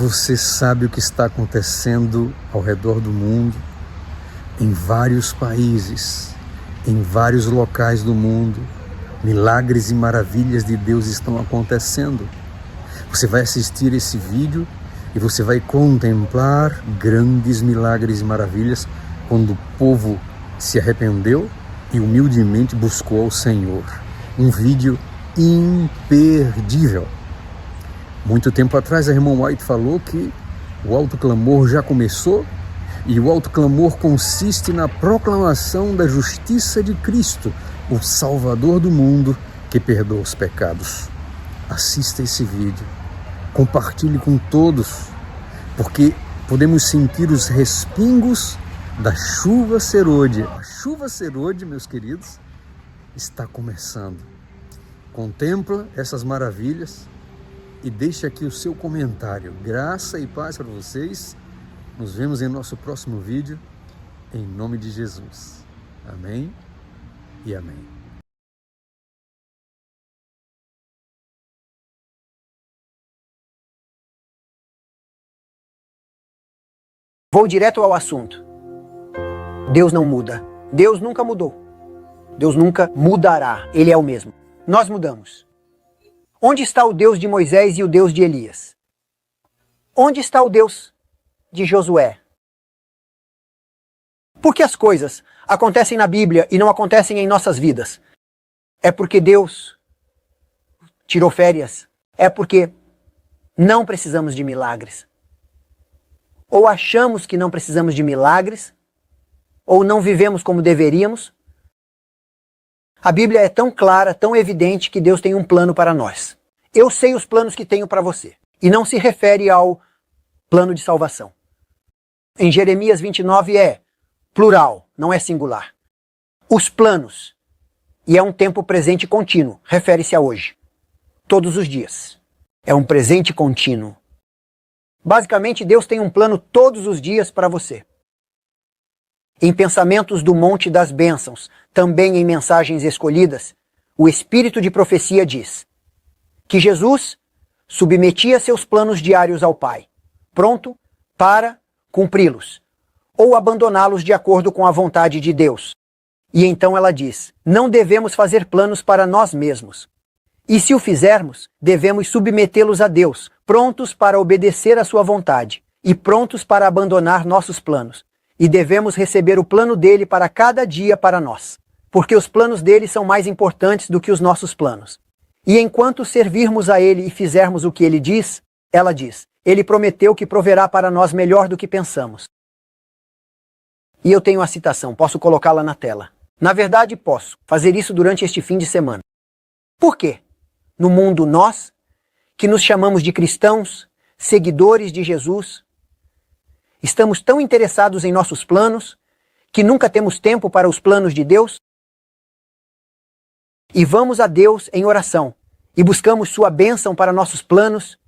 Você sabe o que está acontecendo ao redor do mundo, em vários países, em vários locais do mundo. Milagres e maravilhas de Deus estão acontecendo. Você vai assistir esse vídeo e você vai contemplar grandes milagres e maravilhas quando o povo se arrependeu e humildemente buscou ao Senhor. Um vídeo imperdível. Muito tempo atrás a irmã White falou que o alto clamor já começou e o alto clamor consiste na proclamação da justiça de Cristo, o Salvador do mundo que perdoa os pecados. Assista esse vídeo, compartilhe com todos, porque podemos sentir os respingos da chuva serôdia. A chuva serôdia, meus queridos, está começando. Contempla essas maravilhas e deixe aqui o seu comentário. Graça e paz para vocês. Nos vemos em nosso próximo vídeo, em nome de Jesus. Amém e amém. Vou direto ao assunto. Deus não muda. Deus nunca mudou. Deus nunca mudará. Ele é o mesmo. Nós mudamos. Onde está o Deus de Moisés e o Deus de Elias? Onde está o Deus de Josué? Por que as coisas acontecem na Bíblia e não acontecem em nossas vidas? É porque Deus tirou férias? É porque não precisamos de milagres? Ou achamos que não precisamos de milagres? Ou não vivemos como deveríamos? A Bíblia é tão clara, tão evidente que Deus tem um plano para nós. Eu sei os planos que tenho para você. E não se refere ao plano de salvação. Em Jeremias 29 é plural, não é singular. Os planos. E é um tempo presente contínuo. Refere-se a hoje. Todos os dias. É um presente contínuo. Basicamente, Deus tem um plano todos os dias para você. Em Pensamentos do Monte das Bênçãos, também em Mensagens Escolhidas, o Espírito de Profecia diz que Jesus submetia seus planos diários ao Pai, pronto para cumpri-los, ou abandoná-los de acordo com a vontade de Deus. E então ela diz, não devemos fazer planos para nós mesmos. E se o fizermos, devemos submetê-los a Deus, prontos para obedecer à sua vontade e prontos para abandonar nossos planos. E devemos receber o plano dele para cada dia para nós, porque os planos dele são mais importantes do que os nossos planos. E enquanto servirmos a ele e fizermos o que ele diz, ela diz, ele prometeu que proverá para nós melhor do que pensamos. E eu tenho a citação, posso colocá-la na tela. Na verdade, posso fazer isso durante este fim de semana. Por quê? No mundo nós, que nos chamamos de cristãos, seguidores de Jesus, estamos tão interessados em nossos planos, que nunca temos tempo para os planos de Deus? E vamos a Deus em oração, e buscamos sua bênção para nossos planos,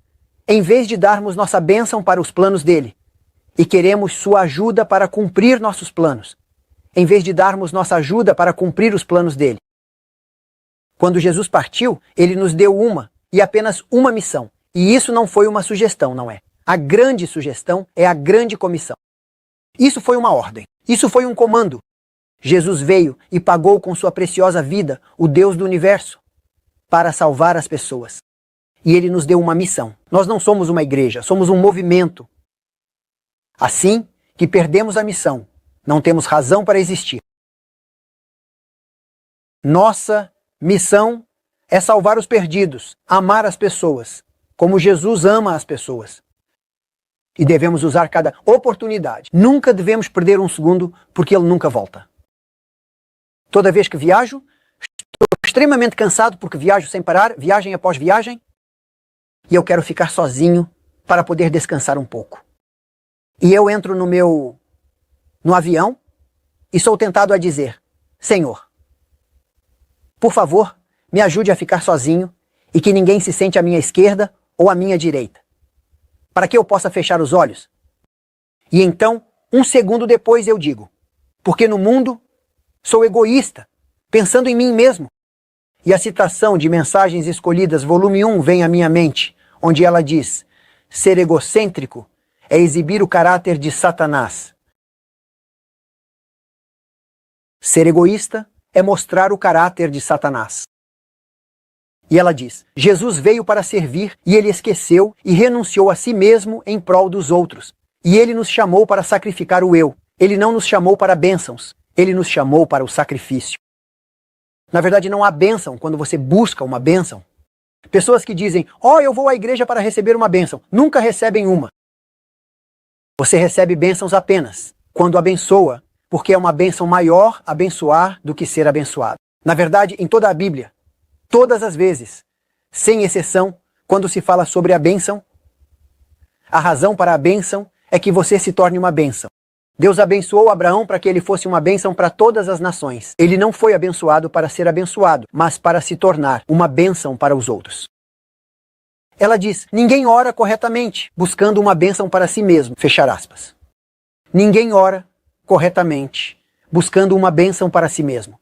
em vez de darmos nossa bênção para os planos dele. E queremos sua ajuda para cumprir nossos planos, em vez de darmos nossa ajuda para cumprir os planos dele. Quando Jesus partiu, ele nos deu uma, e apenas uma missão. E isso não foi uma sugestão, não é? A grande sugestão é a grande comissão. Isso foi uma ordem. Isso foi um comando. Jesus veio e pagou com sua preciosa vida, o Deus do universo, para salvar as pessoas. E ele nos deu uma missão. Nós não somos uma igreja, somos um movimento. Assim que perdemos a missão, não temos razão para existir. Nossa missão é salvar os perdidos, amar as pessoas, como Jesus ama as pessoas. E devemos usar cada oportunidade. Nunca devemos perder um segundo, porque ele nunca volta. Toda vez que viajo, estou extremamente cansado porque viajo sem parar, viagem após viagem, e eu quero ficar sozinho para poder descansar um pouco. E eu entro no avião e sou tentado a dizer, Senhor, por favor, me ajude a ficar sozinho e que ninguém se sente à minha esquerda ou à minha direita, para que eu possa fechar os olhos. E então, um segundo depois eu digo, porque no mundo sou egoísta, pensando em mim mesmo. E a citação de Mensagens Escolhidas, volume 1, vem à minha mente, onde ela diz, Ser egocêntrico é exibir o caráter de Satanás. Ser egoísta é mostrar o caráter de Satanás. E ela diz, Jesus veio para servir e ele esqueceu e renunciou a si mesmo em prol dos outros. E ele nos chamou para sacrificar o eu. Ele não nos chamou para bênçãos. Ele nos chamou para o sacrifício. Na verdade, não há bênção quando você busca uma bênção. Pessoas que dizem, eu vou à igreja para receber uma bênção, nunca recebem uma. Você recebe bênçãos apenas quando abençoa, porque é uma bênção maior abençoar do que ser abençoado. Na verdade, em toda a Bíblia, todas as vezes, sem exceção, quando se fala sobre a bênção, a razão para a bênção é que você se torne uma bênção. Deus abençoou Abraão para que ele fosse uma bênção para todas as nações. Ele não foi abençoado para ser abençoado, mas para se tornar uma bênção para os outros. Ela diz, ninguém ora corretamente, buscando uma bênção para si mesmo. Fechar aspas. Ninguém ora corretamente, buscando uma bênção para si mesmo.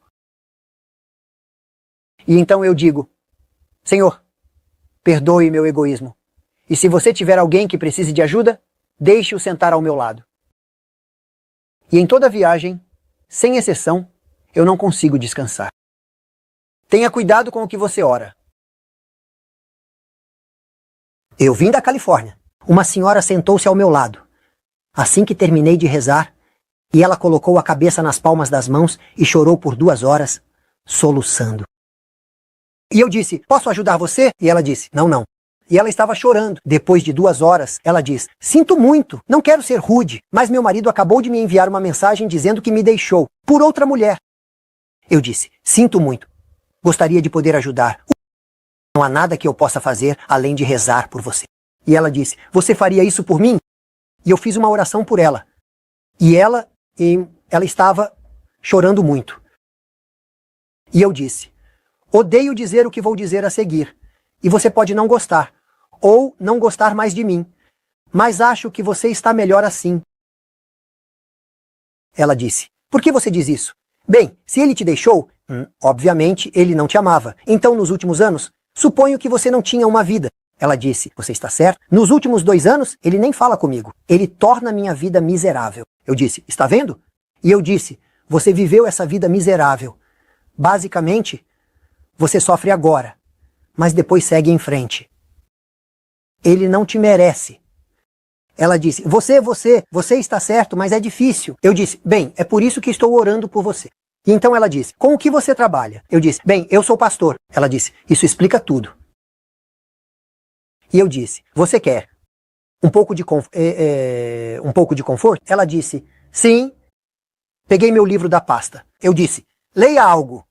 E então eu digo, Senhor, perdoe meu egoísmo. E se você tiver alguém que precise de ajuda, deixe-o sentar ao meu lado. E em toda viagem, sem exceção, eu não consigo descansar. Tenha cuidado com o que você ora. Eu vim da Califórnia. Uma senhora sentou-se ao meu lado. Assim que terminei de rezar, e ela colocou a cabeça nas palmas das mãos e chorou por 2 horas, soluçando. E eu disse, posso ajudar você? E ela disse, não. E ela estava chorando. Depois de 2 horas, ela diz, sinto muito, não quero ser rude, mas meu marido acabou de me enviar uma mensagem dizendo que me deixou por outra mulher. Eu disse, sinto muito, gostaria de poder ajudar. Não há nada que eu possa fazer além de rezar por você. E ela disse, você faria isso por mim? E eu fiz uma oração por ela. E ela estava chorando muito. E eu disse, odeio dizer o que vou dizer a seguir, e você pode não gostar, ou não gostar mais de mim, mas acho que você está melhor assim. Ela disse, por que você diz isso? Bem, se ele te deixou, obviamente ele não te amava. Então, nos últimos anos, suponho que você não tinha uma vida. Ela disse, você está certo? Nos últimos 2 anos, ele nem fala comigo. Ele torna minha vida miserável. Eu disse, está vendo? E eu disse, você viveu essa vida miserável. Basicamente, você sofre agora, mas depois segue em frente. Ele não te merece. Ela disse, você está certo, mas é difícil. Eu disse, bem, é por isso que estou orando por você. E então ela disse, com o que você trabalha? Eu disse, bem, eu sou pastor. Ela disse, isso explica tudo. E eu disse, você quer um pouco de conforto? Ela disse, sim. Peguei meu livro da pasta. Eu disse, leia algo.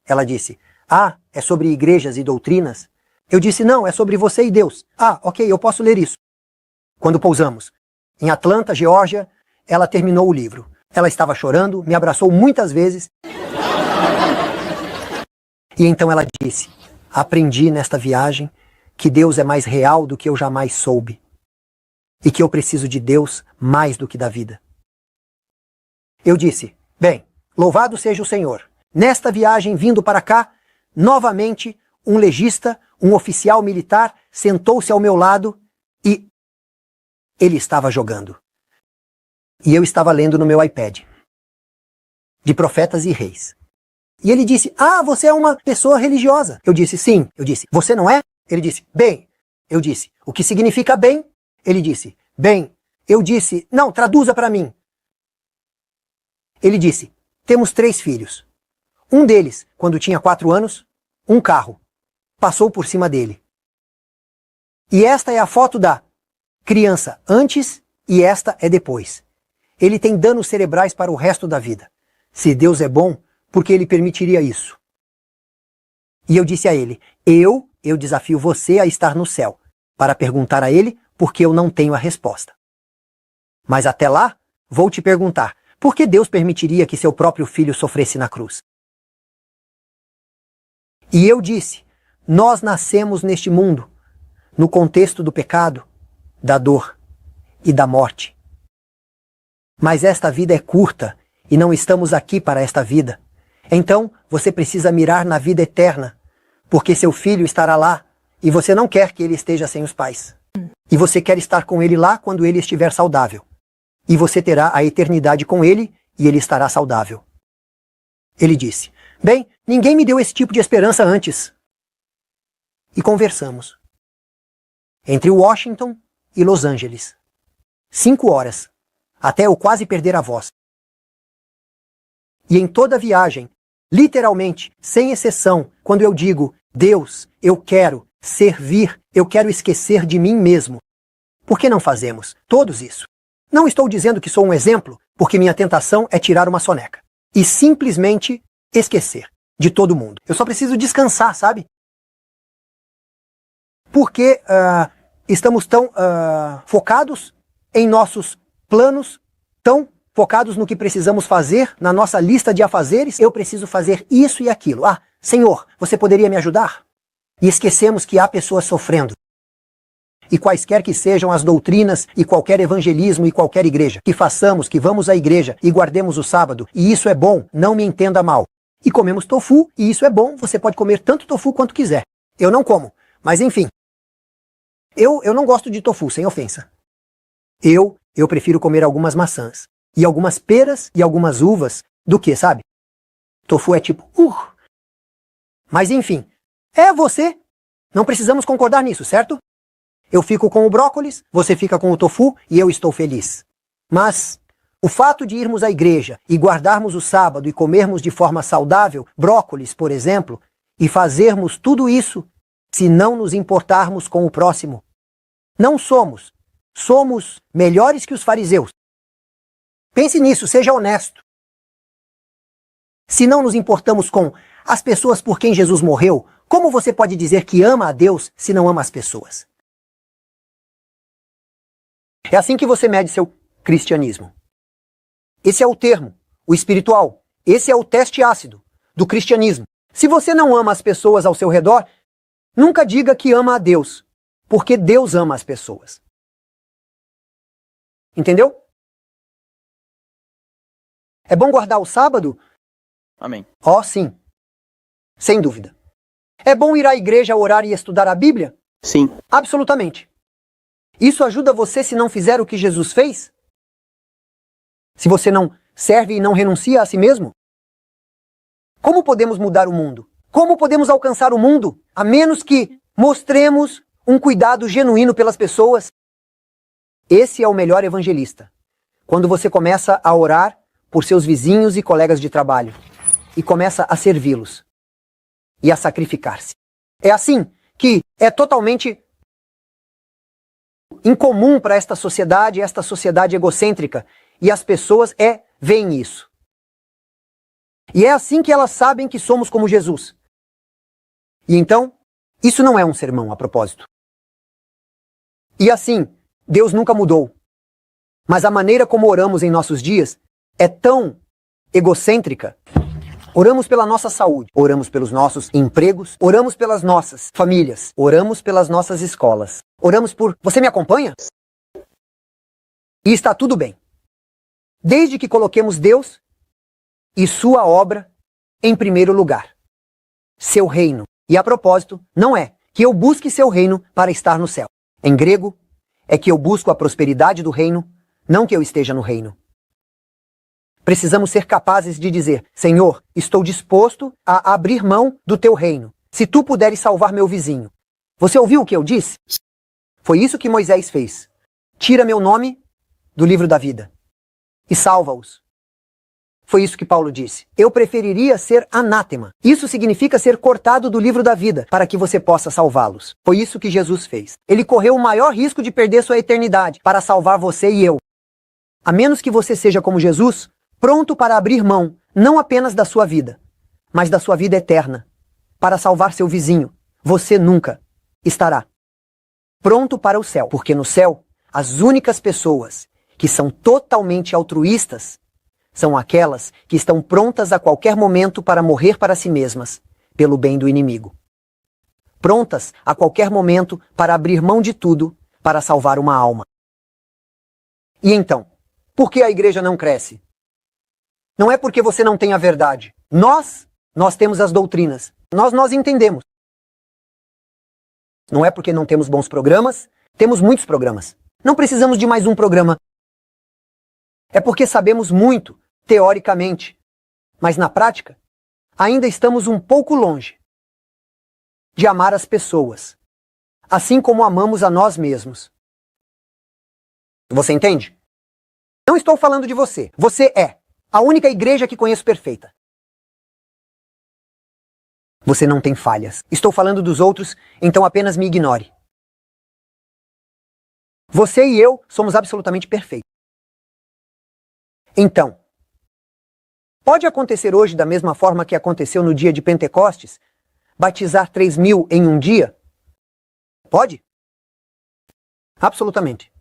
Ela disse, é sobre igrejas e doutrinas? Eu disse, não, é sobre você e Deus. Ok, eu posso ler isso. Quando pousamos em Atlanta, Geórgia, ela terminou o livro. Ela estava chorando, me abraçou muitas vezes. E então ela disse, aprendi nesta viagem que Deus é mais real do que eu jamais soube. E que eu preciso de Deus mais do que da vida. Eu disse, bem, louvado seja o Senhor. Nesta viagem vindo para cá, novamente, um legista, um oficial militar, sentou-se ao meu lado e ele estava jogando. E eu estava lendo no meu iPad, de Profetas e Reis. E ele disse, você é uma pessoa religiosa. Eu disse, sim. Eu disse, você não é? Ele disse, bem. Eu disse, o que significa bem? Ele disse, bem. Eu disse, não, traduza para mim. Ele disse, temos 3 filhos. Um deles, quando tinha 4 anos, um carro passou por cima dele. E esta é a foto da criança antes e esta é depois. Ele tem danos cerebrais para o resto da vida. Se Deus é bom, por que ele permitiria isso? E eu disse a ele, eu desafio você a estar no céu, para perguntar a ele porque eu não tenho a resposta. Mas até lá, vou te perguntar, por que Deus permitiria que seu próprio filho sofresse na cruz? E eu disse, nós nascemos neste mundo, no contexto do pecado, da dor e da morte. Mas esta vida é curta e não estamos aqui para esta vida. Então, você precisa mirar na vida eterna, porque seu filho estará lá e você não quer que ele esteja sem os pais. E você quer estar com ele lá quando ele estiver saudável. E você terá a eternidade com ele e ele estará saudável. Ele disse: bem, ninguém me deu esse tipo de esperança antes. E conversamos. Entre Washington e Los Angeles. 5 horas, até eu quase perder a voz. E em toda a viagem, literalmente, sem exceção, quando eu digo, Deus, eu quero servir, eu quero esquecer de mim mesmo. Por que não fazemos todos isso? Não estou dizendo que sou um exemplo, porque minha tentação é tirar uma soneca. E simplesmente esquecer de todo mundo. Eu só preciso descansar, sabe? Porque estamos tão focados em nossos planos, tão focados no que precisamos fazer, na nossa lista de afazeres. Eu preciso fazer isso e aquilo. Ah, Senhor, você poderia me ajudar? E esquecemos que há pessoas sofrendo. E quaisquer que sejam as doutrinas e qualquer evangelismo e qualquer igreja, que façamos, que vamos à igreja e guardemos o sábado, e isso é bom, não me entenda mal. E comemos tofu, e isso é bom, você pode comer tanto tofu quanto quiser. Eu não como, mas enfim. Eu não gosto de tofu, sem ofensa. Eu prefiro comer algumas maçãs, e algumas peras e algumas uvas, do que, sabe? Tofu é tipo, Mas enfim, é você. Não precisamos concordar nisso, certo? Eu fico com o brócolis, você fica com o tofu e eu estou feliz. Mas o fato de irmos à igreja e guardarmos o sábado e comermos de forma saudável, brócolis, por exemplo, e fazermos tudo isso, se não nos importarmos com o próximo. Não somos melhores que os fariseus. Pense nisso, seja honesto. Se não nos importamos com as pessoas por quem Jesus morreu, como você pode dizer que ama a Deus se não ama as pessoas? É assim que você mede seu cristianismo. Esse é o termo, o espiritual. Esse é o teste ácido do cristianismo. Se você não ama as pessoas ao seu redor, nunca diga que ama a Deus, porque Deus ama as pessoas. Entendeu? É bom guardar o sábado? Amém. Oh, sim. Sem dúvida. É bom ir à igreja orar e estudar a Bíblia? Sim. Absolutamente. Isso ajuda você se não fizer o que Jesus fez? Se você não serve e não renuncia a si mesmo? Como podemos mudar o mundo? Como podemos alcançar o mundo? A menos que mostremos um cuidado genuíno pelas pessoas. Esse é o melhor evangelista. Quando você começa a orar por seus vizinhos e colegas de trabalho e começa a servi-los e a sacrificar-se. É assim que é totalmente incomum para esta sociedade egocêntrica, e as pessoas veem isso. E é assim que elas sabem que somos como Jesus. E então, isso não é um sermão a propósito. E assim, Deus nunca mudou. Mas a maneira como oramos em nossos dias é tão egocêntrica. Oramos pela nossa saúde, oramos pelos nossos empregos, oramos pelas nossas famílias, oramos pelas nossas escolas, oramos por... Você me acompanha? E está tudo bem. Desde que coloquemos Deus e sua obra em primeiro lugar. Seu reino. E a propósito, não é que eu busque seu reino para estar no céu. Em grego, é que eu busco a prosperidade do reino, não que eu esteja no reino. Precisamos ser capazes de dizer, Senhor, estou disposto a abrir mão do teu reino, se tu puderes salvar meu vizinho. Você ouviu o que eu disse? Foi isso que Moisés fez. Tira meu nome do livro da vida e salva-os. Foi isso que Paulo disse. Eu preferiria ser anátema. Isso significa ser cortado do livro da vida, para que você possa salvá-los. Foi isso que Jesus fez. Ele correu o maior risco de perder sua eternidade para salvar você e eu. A menos que você seja como Jesus, pronto para abrir mão, não apenas da sua vida, mas da sua vida eterna, para salvar seu vizinho. Você nunca estará pronto para o céu, porque no céu, as únicas pessoas que são totalmente altruístas são aquelas que estão prontas a qualquer momento para morrer para si mesmas, pelo bem do inimigo. Prontas a qualquer momento para abrir mão de tudo para salvar uma alma. E então, por que a igreja não cresce? Não é porque você não tem a verdade. Nós temos as doutrinas. Nós entendemos. Não é porque não temos bons programas, Temos muitos programas. Não precisamos de mais um programa. É porque sabemos muito, teoricamente, mas na prática, ainda estamos um pouco longe de amar as pessoas, assim como amamos a nós mesmos. Você entende? Não estou falando de você. Você é a única igreja que conheço perfeita. Você não tem falhas. Estou falando dos outros, então apenas me ignore. Você e eu somos absolutamente perfeitos. Então, pode acontecer hoje da mesma forma que aconteceu no dia de Pentecostes? Batizar 3.000 em um dia? Pode? Absolutamente.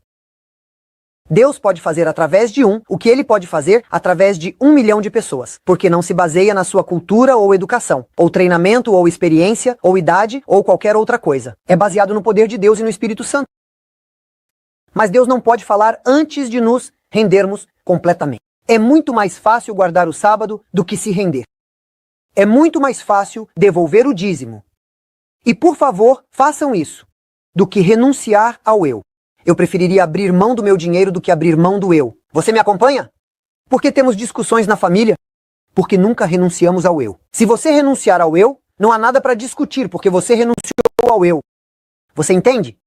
Deus pode fazer através de um o que ele pode fazer através de 1 milhão de pessoas, porque não se baseia na sua cultura ou educação, ou treinamento, ou experiência, ou idade, ou qualquer outra coisa. É baseado no poder de Deus e no Espírito Santo. Mas Deus não pode falar antes de nos rendermos completamente. É muito mais fácil guardar o sábado do que se render. É muito mais fácil devolver o dízimo. E por favor, façam isso, do que renunciar ao eu. Eu preferiria abrir mão do meu dinheiro do que abrir mão do eu. Você me acompanha? Porque temos discussões na família? Porque nunca renunciamos ao eu. Se você renunciar ao eu, não há nada para discutir, porque você renunciou ao eu. Você entende?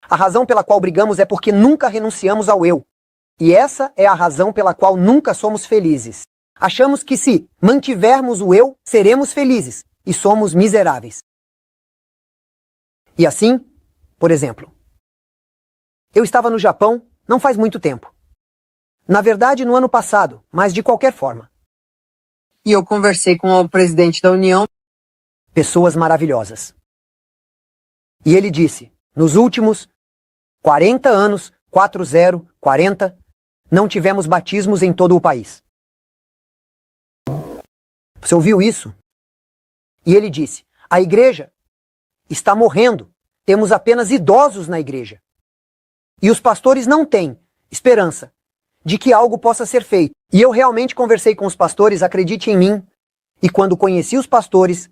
A razão pela qual brigamos é porque nunca renunciamos ao eu. E essa é a razão pela qual nunca somos felizes. Achamos que se mantivermos o eu, seremos felizes. E somos miseráveis. E assim, por exemplo, eu estava no Japão não faz muito tempo. Na verdade, no ano passado, mas de qualquer forma. E eu conversei com o presidente da União. Pessoas maravilhosas. E ele disse, nos últimos 40 anos, 40, não tivemos batismos em todo o país. Você ouviu isso? E ele disse, a igreja está morrendo. Temos apenas idosos na igreja. E os pastores não têm esperança de que algo possa ser feito. E eu realmente conversei com os pastores, acredite em mim. E quando conheci os pastores,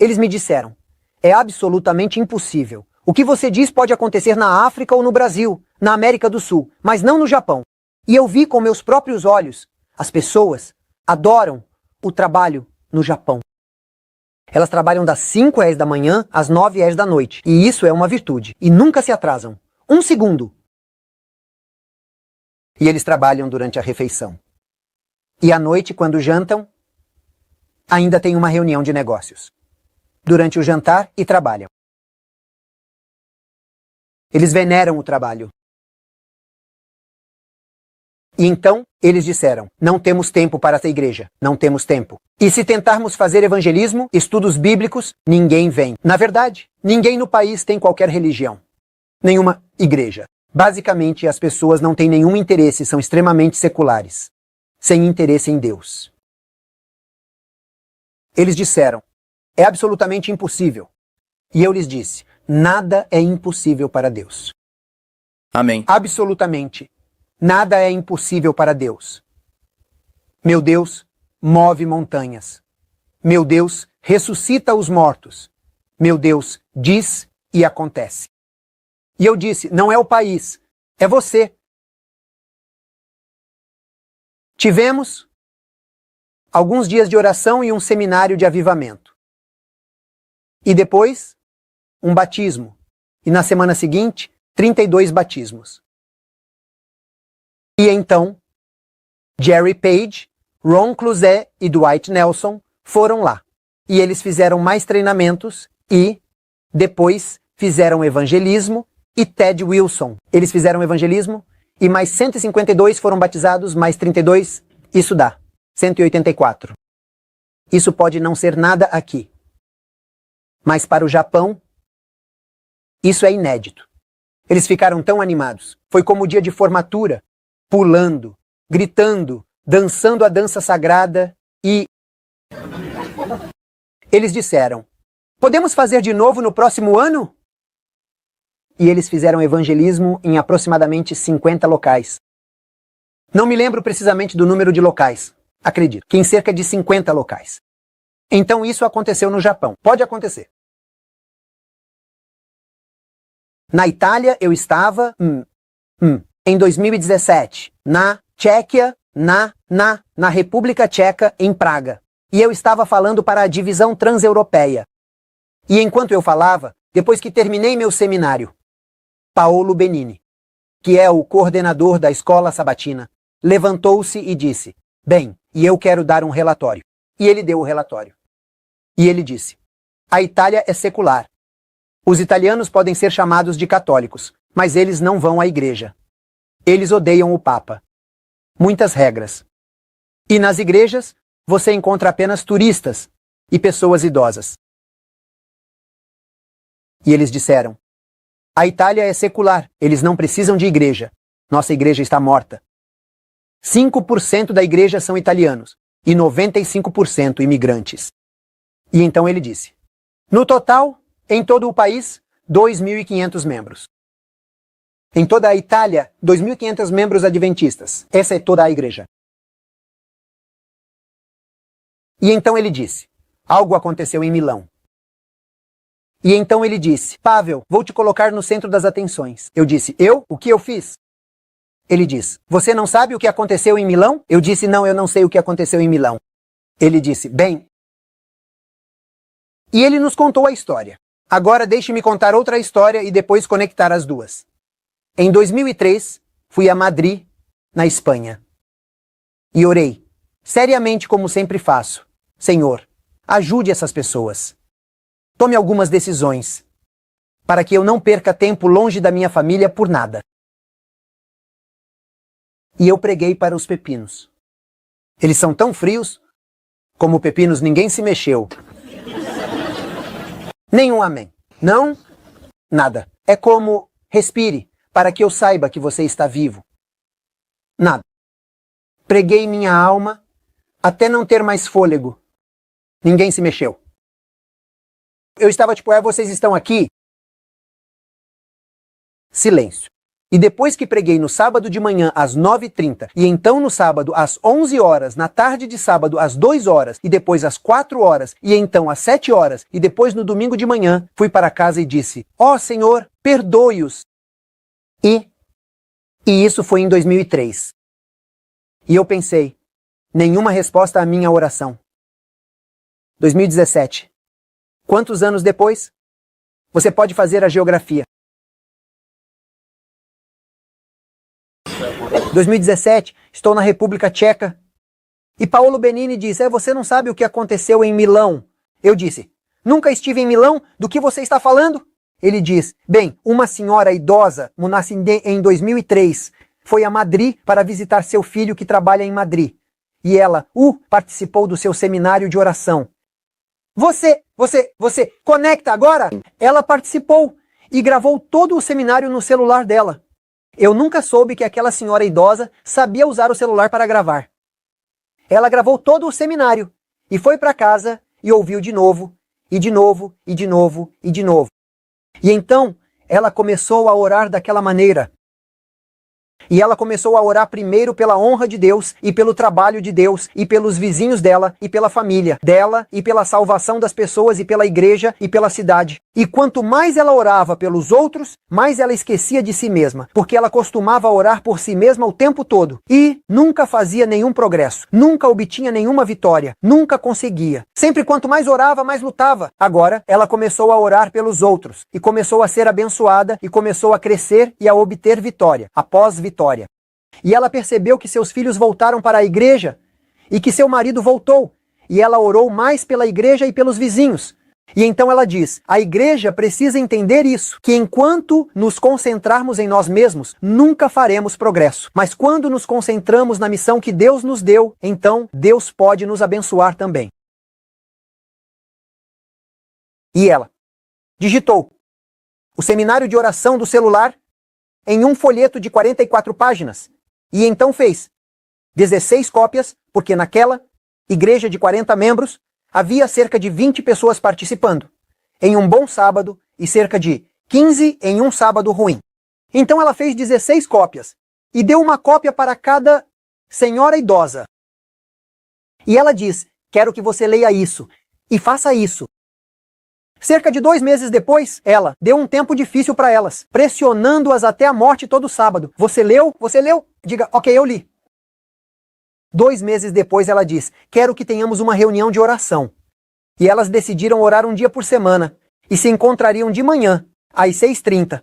eles me disseram, é absolutamente impossível. O que você diz pode acontecer na África ou no Brasil, na América do Sul, mas não no Japão. E eu vi com meus próprios olhos, as pessoas adoram o trabalho no Japão. Elas trabalham das 5 da manhã às 9 da noite. E isso é uma virtude. E nunca se atrasam. 1 segundo. E eles trabalham durante a refeição. E à noite, quando jantam, ainda tem uma reunião de negócios. Durante o jantar e trabalham. Eles veneram o trabalho. E então, eles disseram, não temos tempo para essa igreja, não temos tempo. E se tentarmos fazer evangelismo, estudos bíblicos, ninguém vem. Na verdade, ninguém no país tem qualquer religião. Nenhuma igreja. Basicamente, as pessoas não têm nenhum interesse, são extremamente seculares. Sem interesse em Deus. Eles disseram, é absolutamente impossível. E eu lhes disse, nada é impossível para Deus. Amém. Absolutamente. Nada é impossível para Deus. Meu Deus move montanhas. Meu Deus ressuscita os mortos. Meu Deus diz e acontece. E eu disse, não é o país, é você. Tivemos alguns dias de oração e um seminário de avivamento. E depois, um batismo. E na semana seguinte, 32 batismos. E então, Jerry Page, Ron Clouzet e Dwight Nelson foram lá. E eles fizeram mais treinamentos e depois fizeram evangelismo e Ted Wilson. Eles fizeram evangelismo e mais 152 foram batizados, mais 32, isso dá 184. Isso pode não ser nada aqui. Mas para o Japão, isso é inédito. Eles ficaram tão animados. Foi como o dia de formatura. Pulando, gritando, dançando a dança sagrada e... Eles disseram, podemos fazer de novo no próximo ano? E eles fizeram evangelismo em aproximadamente 50 locais. Não me lembro precisamente do número de locais, acredito, que em cerca de 50 locais. Então isso aconteceu no Japão. Pode acontecer. Na Itália eu estava em 2017, na Tchequia, na República Tcheca, em Praga. E eu estava falando para a divisão transeuropeia. E enquanto eu falava, depois que terminei meu seminário, Paolo Benini, que é o coordenador da escola sabatina, levantou-se e disse: "Bem, e eu quero dar um relatório." E ele deu o relatório. E ele disse: "A Itália é secular. Os italianos podem ser chamados de católicos, mas eles não vão à igreja. Eles odeiam o Papa. Muitas regras. E nas igrejas, você encontra apenas turistas e pessoas idosas." E eles disseram: "A Itália é secular, eles não precisam de igreja. Nossa igreja está morta. 5% da igreja são italianos e 95% imigrantes." E então ele disse: "No total, em todo o país, 2.500 membros. Em toda a Itália, 2.500 membros adventistas. Essa é toda a igreja." E então ele disse: "Algo aconteceu em Milão." E então ele disse: "Pavel, vou te colocar no centro das atenções." Eu disse: "Eu? O que eu fiz?" Ele diz: "Você não sabe o que aconteceu em Milão?" Eu disse: "Não, eu não sei o que aconteceu em Milão." Ele disse: "Bem..." E ele nos contou a história. Agora deixe-me contar outra história e depois conectar as duas. Em 2003, fui a Madrid, na Espanha. E orei, seriamente como sempre faço: "Senhor, ajude essas pessoas. Tome algumas decisões, para que eu não perca tempo longe da minha família por nada." E eu preguei para os pepinos. Eles são tão frios, como pepinos ninguém se mexeu. Nenhum amém. Não, nada. É como: "Respire, para que eu saiba que você está vivo." Nada. Preguei minha alma até não ter mais fôlego. Ninguém se mexeu. Eu estava tipo: "Vocês estão aqui?" Silêncio. E depois que preguei no sábado de manhã às 9h30, e então no sábado às 11 horas, na tarde de sábado às 2 horas, e depois às 4 horas, e então às 7 horas, e depois no domingo de manhã, fui para casa e disse: "Ó Senhor, perdoe-os." E isso foi em 2003. E eu pensei: nenhuma resposta à minha oração. 2017. Quantos anos depois? Você pode fazer a geografia. 2017, estou na República Tcheca. E Paolo Benini diz: "Você não sabe o que aconteceu em Milão." Eu disse: "Nunca estive em Milão, do que você está falando?" Ele diz: "Bem, uma senhora idosa, em 2003, foi a Madrid para visitar seu filho que trabalha em Madrid. E ela, participou do seu seminário de oração." Você conecta agora? Ela participou e gravou todo o seminário no celular dela. Eu nunca soube que aquela senhora idosa sabia usar o celular para gravar. Ela gravou todo o seminário e foi para casa e ouviu de novo, e de novo, e de novo, e de novo. E então ela começou a orar daquela maneira. E ela começou a orar primeiro pela honra de Deus, e pelo trabalho de Deus, e pelos vizinhos dela, e pela família dela, e pela salvação das pessoas, e pela igreja, e pela cidade. E quanto mais ela orava pelos outros, mais ela esquecia de si mesma, porque ela costumava orar por si mesma o tempo todo. E nunca fazia nenhum progresso, nunca obtinha nenhuma vitória, nunca conseguia. Sempre quanto mais orava, mais lutava. Agora, ela começou a orar pelos outros, e começou a ser abençoada, e começou a crescer e a obter vitória, após vitória. E ela percebeu que seus filhos voltaram para a igreja e que seu marido voltou. E ela orou mais pela igreja e pelos vizinhos. E então ela diz: a igreja precisa entender isso, que enquanto nos concentrarmos em nós mesmos, nunca faremos progresso. Mas quando nos concentramos na missão que Deus nos deu, então Deus pode nos abençoar também. E ela digitou o seminário de oração do celular em um folheto de 44 páginas. E então fez 16 cópias, porque naquela igreja de 40 membros havia cerca de 20 pessoas participando, em um bom sábado, e cerca de 15 em um sábado ruim. Então ela fez 16 cópias e deu uma cópia para cada senhora idosa. E ela diz: quero que você leia isso e faça isso. Cerca de 2 meses depois, ela deu um tempo difícil para elas, pressionando-as até a morte todo sábado. Você leu? Você leu? Diga, ok, eu li. 2 meses depois ela diz, quero que tenhamos uma reunião de oração. E elas decidiram orar um dia por semana, e se encontrariam de manhã, às 6h30.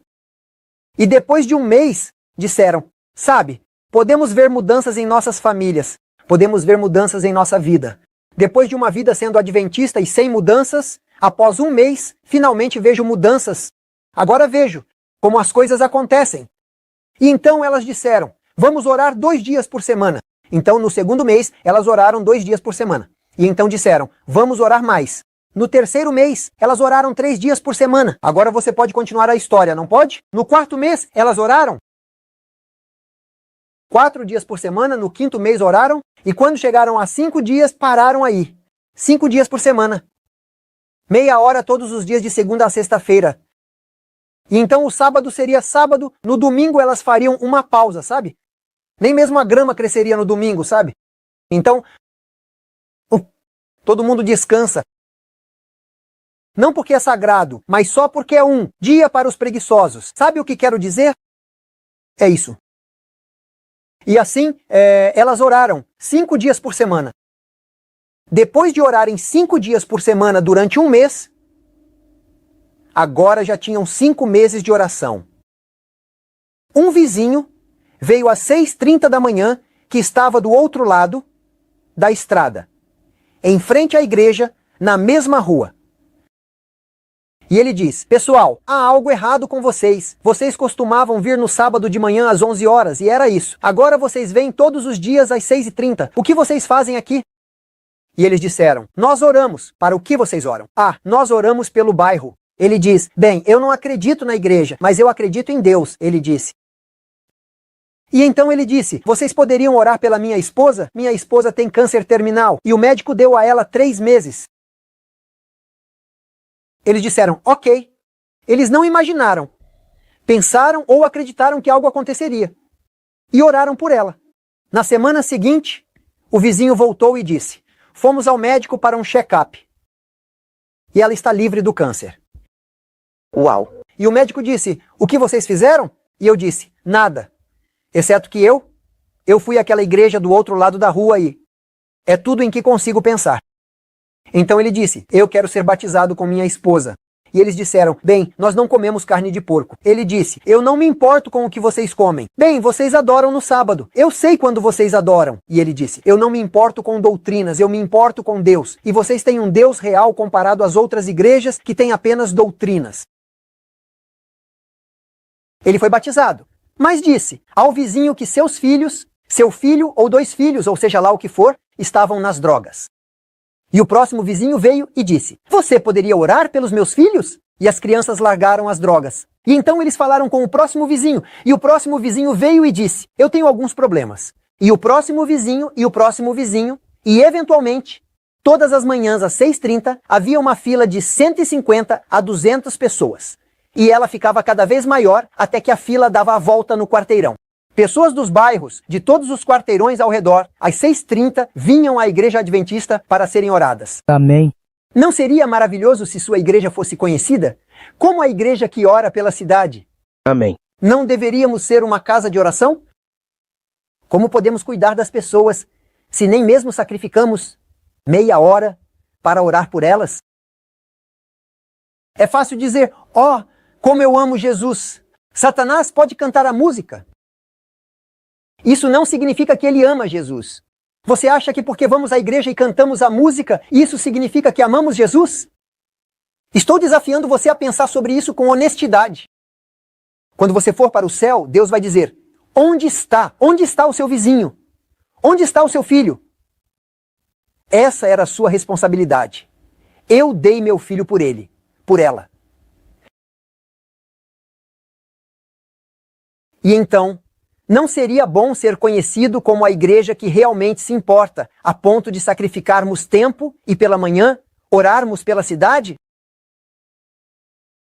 E depois de um mês, disseram, sabe, podemos ver mudanças em nossas famílias, podemos ver mudanças em nossa vida. Depois de uma vida sendo adventista e sem mudanças, após um mês, finalmente vejo mudanças. Agora vejo como as coisas acontecem. E então elas disseram, vamos orar 2 dias por semana. Então no segundo mês, elas oraram 2 dias por semana. E então disseram, vamos orar mais. No terceiro mês, elas oraram 3 dias por semana. Agora você pode continuar a história, não pode? No quarto mês, elas oraram 4 dias por semana. No quinto mês oraram. E quando chegaram a 5 dias, pararam aí. 5 dias por semana. Meia hora todos os dias de segunda a sexta-feira. E então o sábado seria sábado. No domingo elas fariam uma pausa, sabe? Nem mesmo a grama cresceria no domingo, sabe? Então, todo mundo descansa. Não porque é sagrado, mas só porque é um dia para os preguiçosos. Sabe o que quero dizer? É isso. E assim, elas oraram 5 dias por semana. Depois de orarem 5 dias por semana durante um mês, agora já tinham 5 meses de oração. Um vizinho veio às 6h30 da manhã, que estava do outro lado da estrada, em frente à igreja, na mesma rua. E ele diz, pessoal, há algo errado com vocês. Vocês costumavam vir no sábado de manhã às 11 horas, e era isso. Agora vocês vêm todos os dias às 6h30. O que vocês fazem aqui? E eles disseram, nós oramos. Para o que vocês oram? Ah, nós oramos pelo bairro. Ele diz, bem, eu não acredito na igreja, mas eu acredito em Deus, ele disse. E então ele disse, vocês poderiam orar pela minha esposa? Minha esposa tem câncer terminal, e o médico deu a ela 3 meses. Eles disseram, ok. Eles não imaginaram, pensaram ou acreditaram que algo aconteceria. E oraram por ela. Na semana seguinte, o vizinho voltou e disse, fomos ao médico para um check-up. E ela está livre do câncer. Uau! E o médico disse, o que vocês fizeram? E eu disse, nada. Exceto que eu fui àquela igreja do outro lado da rua e é tudo em que consigo pensar. Então ele disse, eu quero ser batizado com minha esposa. E eles disseram, bem, nós não comemos carne de porco. Ele disse, eu não me importo com o que vocês comem. Bem, vocês adoram no sábado. Eu sei quando vocês adoram. E ele disse, eu não me importo com doutrinas, eu me importo com Deus. E vocês têm um Deus real comparado às outras igrejas que têm apenas doutrinas. Ele foi batizado, mas disse ao vizinho que seus filhos, seu filho ou 2 filhos, ou seja lá o que for, estavam nas drogas. E o próximo vizinho veio e disse, você poderia orar pelos meus filhos? E as crianças largaram as drogas. E então eles falaram com o próximo vizinho, e o próximo vizinho veio e disse, eu tenho alguns problemas. E o próximo vizinho, e o próximo vizinho, e eventualmente, todas as manhãs às 6h30, havia uma fila de 150 a 200 pessoas. E ela ficava cada vez maior até que a fila dava a volta no quarteirão. Pessoas dos bairros, de todos os quarteirões ao redor, às 6h30, vinham à igreja adventista para serem oradas. Amém. Não seria maravilhoso se sua igreja fosse conhecida como a igreja que ora pela cidade? Amém. Não deveríamos ser uma casa de oração? Como podemos cuidar das pessoas se nem mesmo sacrificamos meia hora para orar por elas? É fácil dizer, ó, como eu amo Jesus. Satanás pode cantar a música. Isso não significa que ele ama Jesus. Você acha que porque vamos à igreja e cantamos a música, isso significa que amamos Jesus? Estou desafiando você a pensar sobre isso com honestidade. Quando você for para o céu, Deus vai dizer, onde está? Onde está o seu vizinho? Onde está o seu filho? Essa era a sua responsabilidade. Eu dei meu filho por ele, por ela. E então, não seria bom ser conhecido como a igreja que realmente se importa, a ponto de sacrificarmos tempo e pela manhã orarmos pela cidade?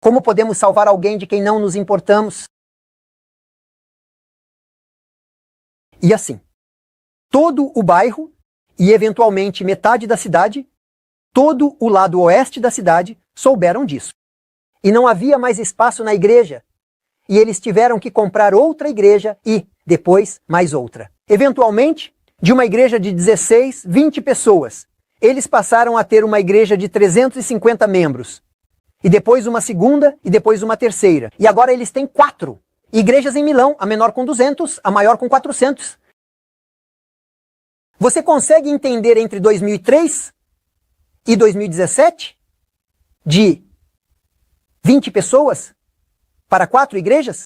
Como podemos salvar alguém de quem não nos importamos? E assim, todo o bairro e eventualmente metade da cidade, todo o lado oeste da cidade, souberam disso. E não havia mais espaço na igreja. E eles tiveram que comprar outra igreja e, depois, mais outra. Eventualmente, de uma igreja de 16, 20 pessoas, eles passaram a ter uma igreja de 350 membros. E depois uma segunda, e depois uma terceira. E agora eles têm 4 igrejas em Milão, a menor com 200, a maior com 400. Você consegue entender entre 2003 e 2017? De 20 pessoas para 4 igrejas?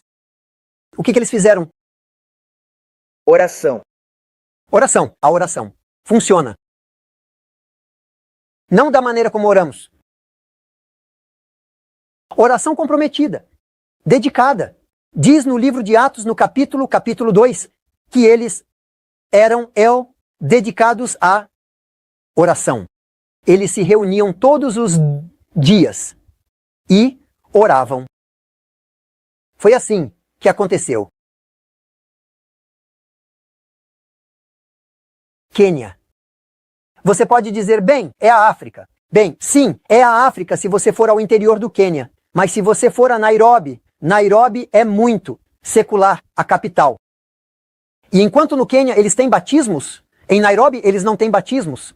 O que eles fizeram? Oração. Oração. A oração funciona. Não da maneira como oramos. Oração comprometida, dedicada. Diz no livro de Atos, no capítulo 2, que eles eram dedicados à oração. Eles se reuniam todos os dias e oravam. Foi assim que aconteceu. Quênia. Você pode dizer, bem, é a África. Bem, sim, é a África se você for ao interior do Quênia. Mas se você for a Nairobi, Nairobi é muito secular, a capital. E enquanto no Quênia eles têm batismos, em Nairobi eles não têm batismos.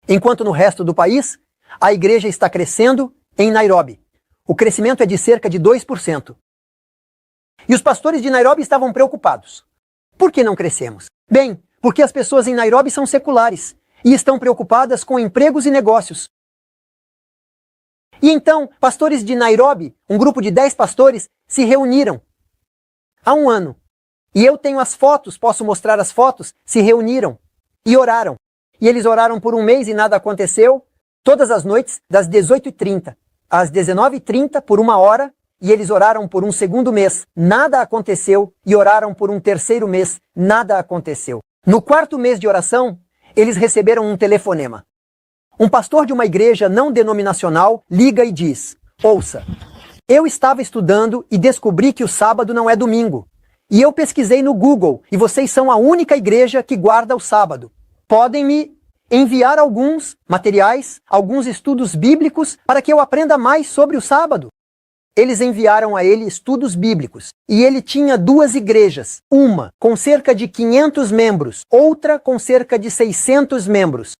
Enquanto no resto do país, a igreja está crescendo em Nairobi. O crescimento é de cerca de 2%. E os pastores de Nairobi estavam preocupados. Por que não crescemos? Bem, porque as pessoas em Nairobi são seculares e estão preocupadas com empregos e negócios. E então, pastores de Nairobi, um grupo de 10 pastores, se reuniram há um ano. E eu tenho as fotos, posso mostrar as fotos, se reuniram e oraram. E eles oraram por um mês e nada aconteceu, todas as noites, das 18h30 às 19h30, por 1 hora, e eles oraram por um segundo mês, nada aconteceu, e oraram por um terceiro mês, nada aconteceu. No 4º mês de oração, eles receberam um telefonema. Um pastor de uma igreja não denominacional liga e diz, ouça, eu estava estudando e descobri que o sábado não é domingo. E eu pesquisei no Google e vocês são a única igreja que guarda o sábado. Podem me enviar alguns materiais, alguns estudos bíblicos para que eu aprenda mais sobre o sábado. Eles enviaram a ele estudos bíblicos e ele tinha 2 igrejas, uma com cerca de 500 membros, outra com cerca de 600 membros.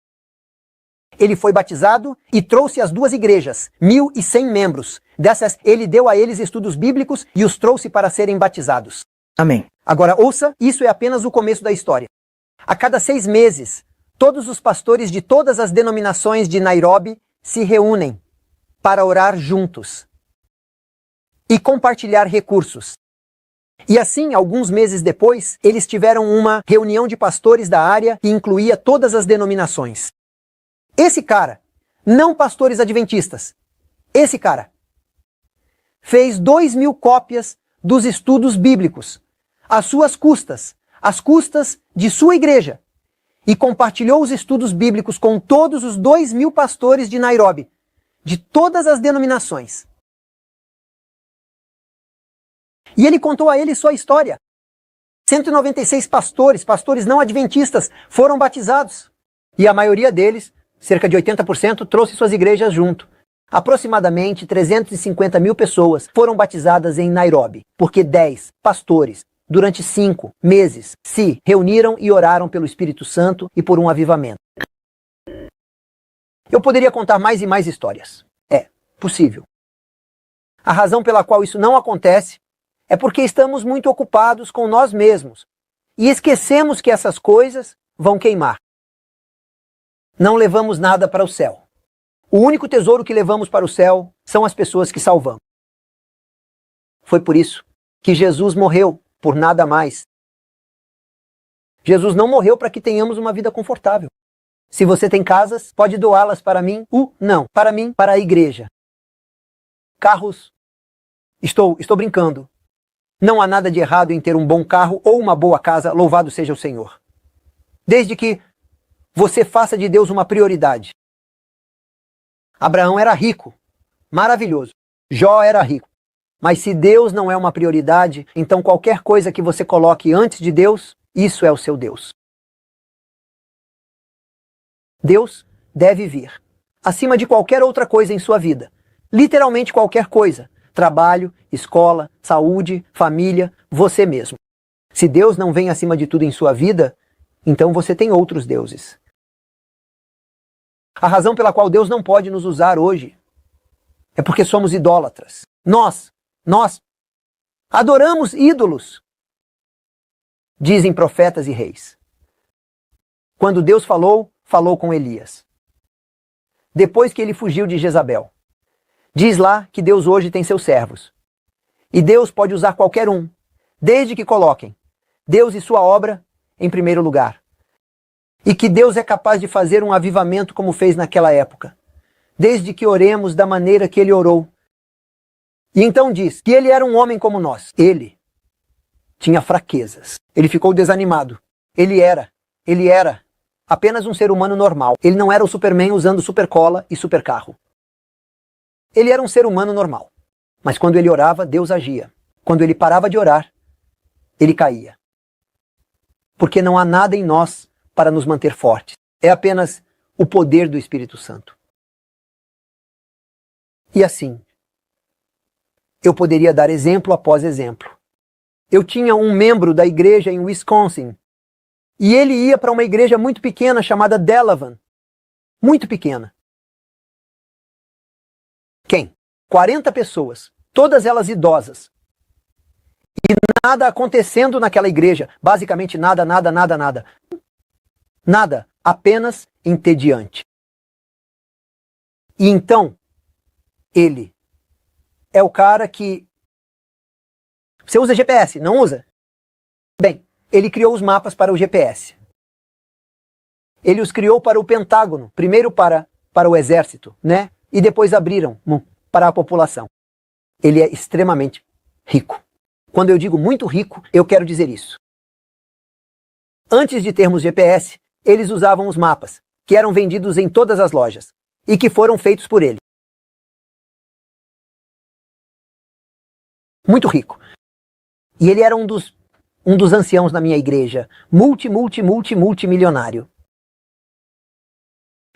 Ele foi batizado e trouxe as 2 igrejas, 1.100 membros. Dessas, ele deu a eles estudos bíblicos e os trouxe para serem batizados. Amém. Agora ouça, isso é apenas o começo da história. A cada 6 meses, todos os pastores de todas as denominações de Nairobi se reúnem para orar juntos e compartilhar recursos. E assim, alguns meses depois, eles tiveram uma reunião de pastores da área que incluía todas as denominações. Esse cara, não pastores adventistas, esse cara fez 2.000 cópias dos estudos bíblicos, às suas custas, às custas de sua igreja, e compartilhou os estudos bíblicos com todos os 2.000 pastores de Nairobi, de todas as denominações. E ele contou a eles sua história. 196 pastores não adventistas, foram batizados. E a maioria deles, cerca de 80%, trouxe suas igrejas junto. Aproximadamente 350.000 pessoas foram batizadas em Nairobi, porque 10 pastores, durante 5 meses, se reuniram e oraram pelo Espírito Santo e por um avivamento. Eu poderia contar mais e mais histórias. É possível. A razão pela qual isso não acontece é porque estamos muito ocupados com nós mesmos e esquecemos que essas coisas vão queimar. Não levamos nada para o céu. O único tesouro que levamos para o céu são as pessoas que salvamos. Foi por isso que Jesus morreu, por nada mais. Jesus não morreu para que tenhamos uma vida confortável. Se você tem casas, pode doá-las para mim. Não, para mim, para a igreja. Carros, estou brincando. Não há nada de errado em ter um bom carro ou uma boa casa, louvado seja o Senhor. Desde que você faça de Deus uma prioridade. Abraão era rico, maravilhoso. Jó era rico. Mas se Deus não é uma prioridade, então qualquer coisa que você coloque antes de Deus, isso é o seu Deus. Deus deve vir acima de qualquer outra coisa em sua vida. literalmente qualquer coisa. Trabalho, escola, saúde, família, você mesmo. Se Deus não vem acima de tudo em sua vida, então você tem outros deuses. A razão pela qual Deus não pode nos usar hoje é porque somos idólatras. Nós adoramos ídolos, dizem profetas e reis. Quando Deus falou com Elias. Depois que ele fugiu de Jezabel. Diz lá que Deus hoje tem seus servos. E Deus pode usar qualquer um, desde que coloquem Deus e sua obra em primeiro lugar. E que Deus é capaz de fazer um avivamento como fez naquela época, desde que oremos da maneira que ele orou. E então diz que ele era um homem como nós. Ele tinha fraquezas. Ele ficou desanimado. Ele era apenas um ser humano normal. Ele não era o Superman usando supercola e supercarro. Ele era um ser humano normal. Mas quando ele orava, Deus agia. Quando ele parava de orar, ele caía. Porque não há nada em nós para nos manter fortes. É apenas o poder do Espírito Santo. E assim, eu poderia dar exemplo após exemplo. Eu tinha um membro da igreja em Wisconsin, e ele ia para uma igreja muito pequena chamada Delavan. Muito pequena. Quem? 40 pessoas, todas elas idosas. E nada acontecendo naquela igreja. Basicamente nada. Nada, apenas entediante. E então, ele é o cara que... Você usa GPS, não usa? Bem, ele criou os mapas para o GPS. Ele os criou para o Pentágono, primeiro para o exército, né? E depois abriram para a população. Ele é extremamente rico. Quando eu digo muito rico, eu quero dizer isso. Antes de termos GPS, eles usavam os mapas, que eram vendidos em todas as lojas, e que foram feitos por ele. Muito rico. E ele era um dos anciãos da minha igreja, multimilionário.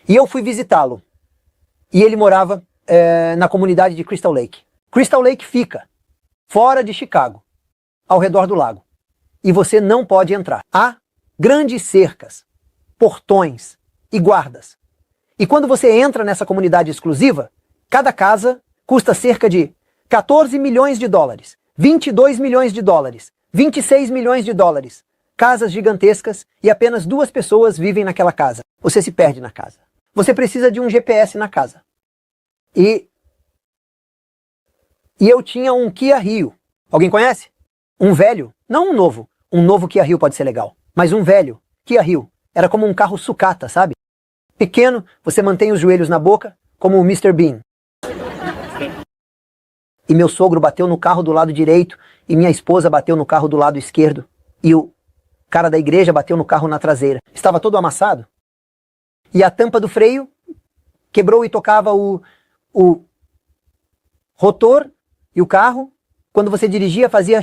E eu fui visitá-lo. E ele morava na comunidade de Crystal Lake. Crystal Lake fica fora de Chicago, ao redor do lago. E você não pode entrar. Há grandes cercas, portões e guardas. E quando você entra nessa comunidade exclusiva, cada casa custa cerca de 14 milhões de dólares, 22 milhões de dólares, 26 milhões de dólares. Casas gigantescas e apenas 2 pessoas vivem naquela casa. Você se perde na casa. Você precisa de um GPS na casa. E eu tinha um Kia Rio. Alguém conhece? Um velho, não um novo. Um novo Kia Rio pode ser legal. Mas um velho Kia Rio. Era como um carro sucata, sabe? Pequeno, você mantém os joelhos na boca, como o Mr. Bean. E meu sogro bateu no carro do lado direito, e minha esposa bateu no carro do lado esquerdo. E o cara da igreja bateu no carro na traseira. Estava todo amassado. E a tampa do freio quebrou e tocava o rotor e o carro. Quando você dirigia, fazia...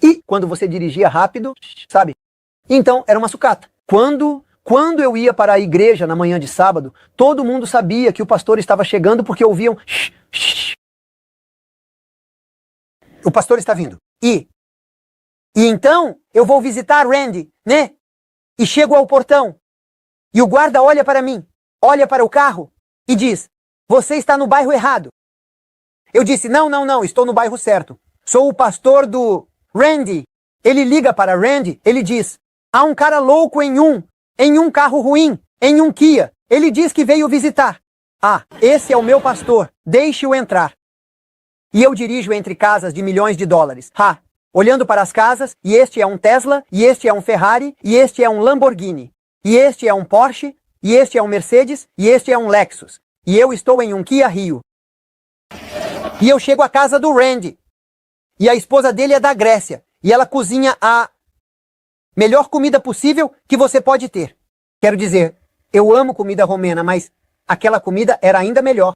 E quando você dirigia rápido, sabe? Então, era uma sucata. Quando eu ia para a igreja na manhã de sábado, todo mundo sabia que o pastor estava chegando porque ouviam... O pastor está vindo. E então, eu vou visitar Randy, né? E chego ao portão. E o guarda olha para mim, olha para o carro e diz: você está no bairro errado. Eu disse: não, estou no bairro certo. Sou o pastor do Randy. Ele liga para Randy, ele diz: há um cara louco em um carro ruim, em um Kia. Ele diz que veio visitar. Ah, esse é o meu pastor, deixe-o entrar. E eu dirijo entre casas de milhões de dólares. Olhando para as casas, e este é um Tesla, e este é um Ferrari, e este é um Lamborghini, e este é um Porsche, e este é um Mercedes, e este é um Lexus. E eu estou em um Kia Rio. E eu chego à casa do Randy. E a esposa dele é da Grécia. E ela cozinha a melhor comida possível que você pode ter. Quero dizer, eu amo comida romena, mas aquela comida era ainda melhor.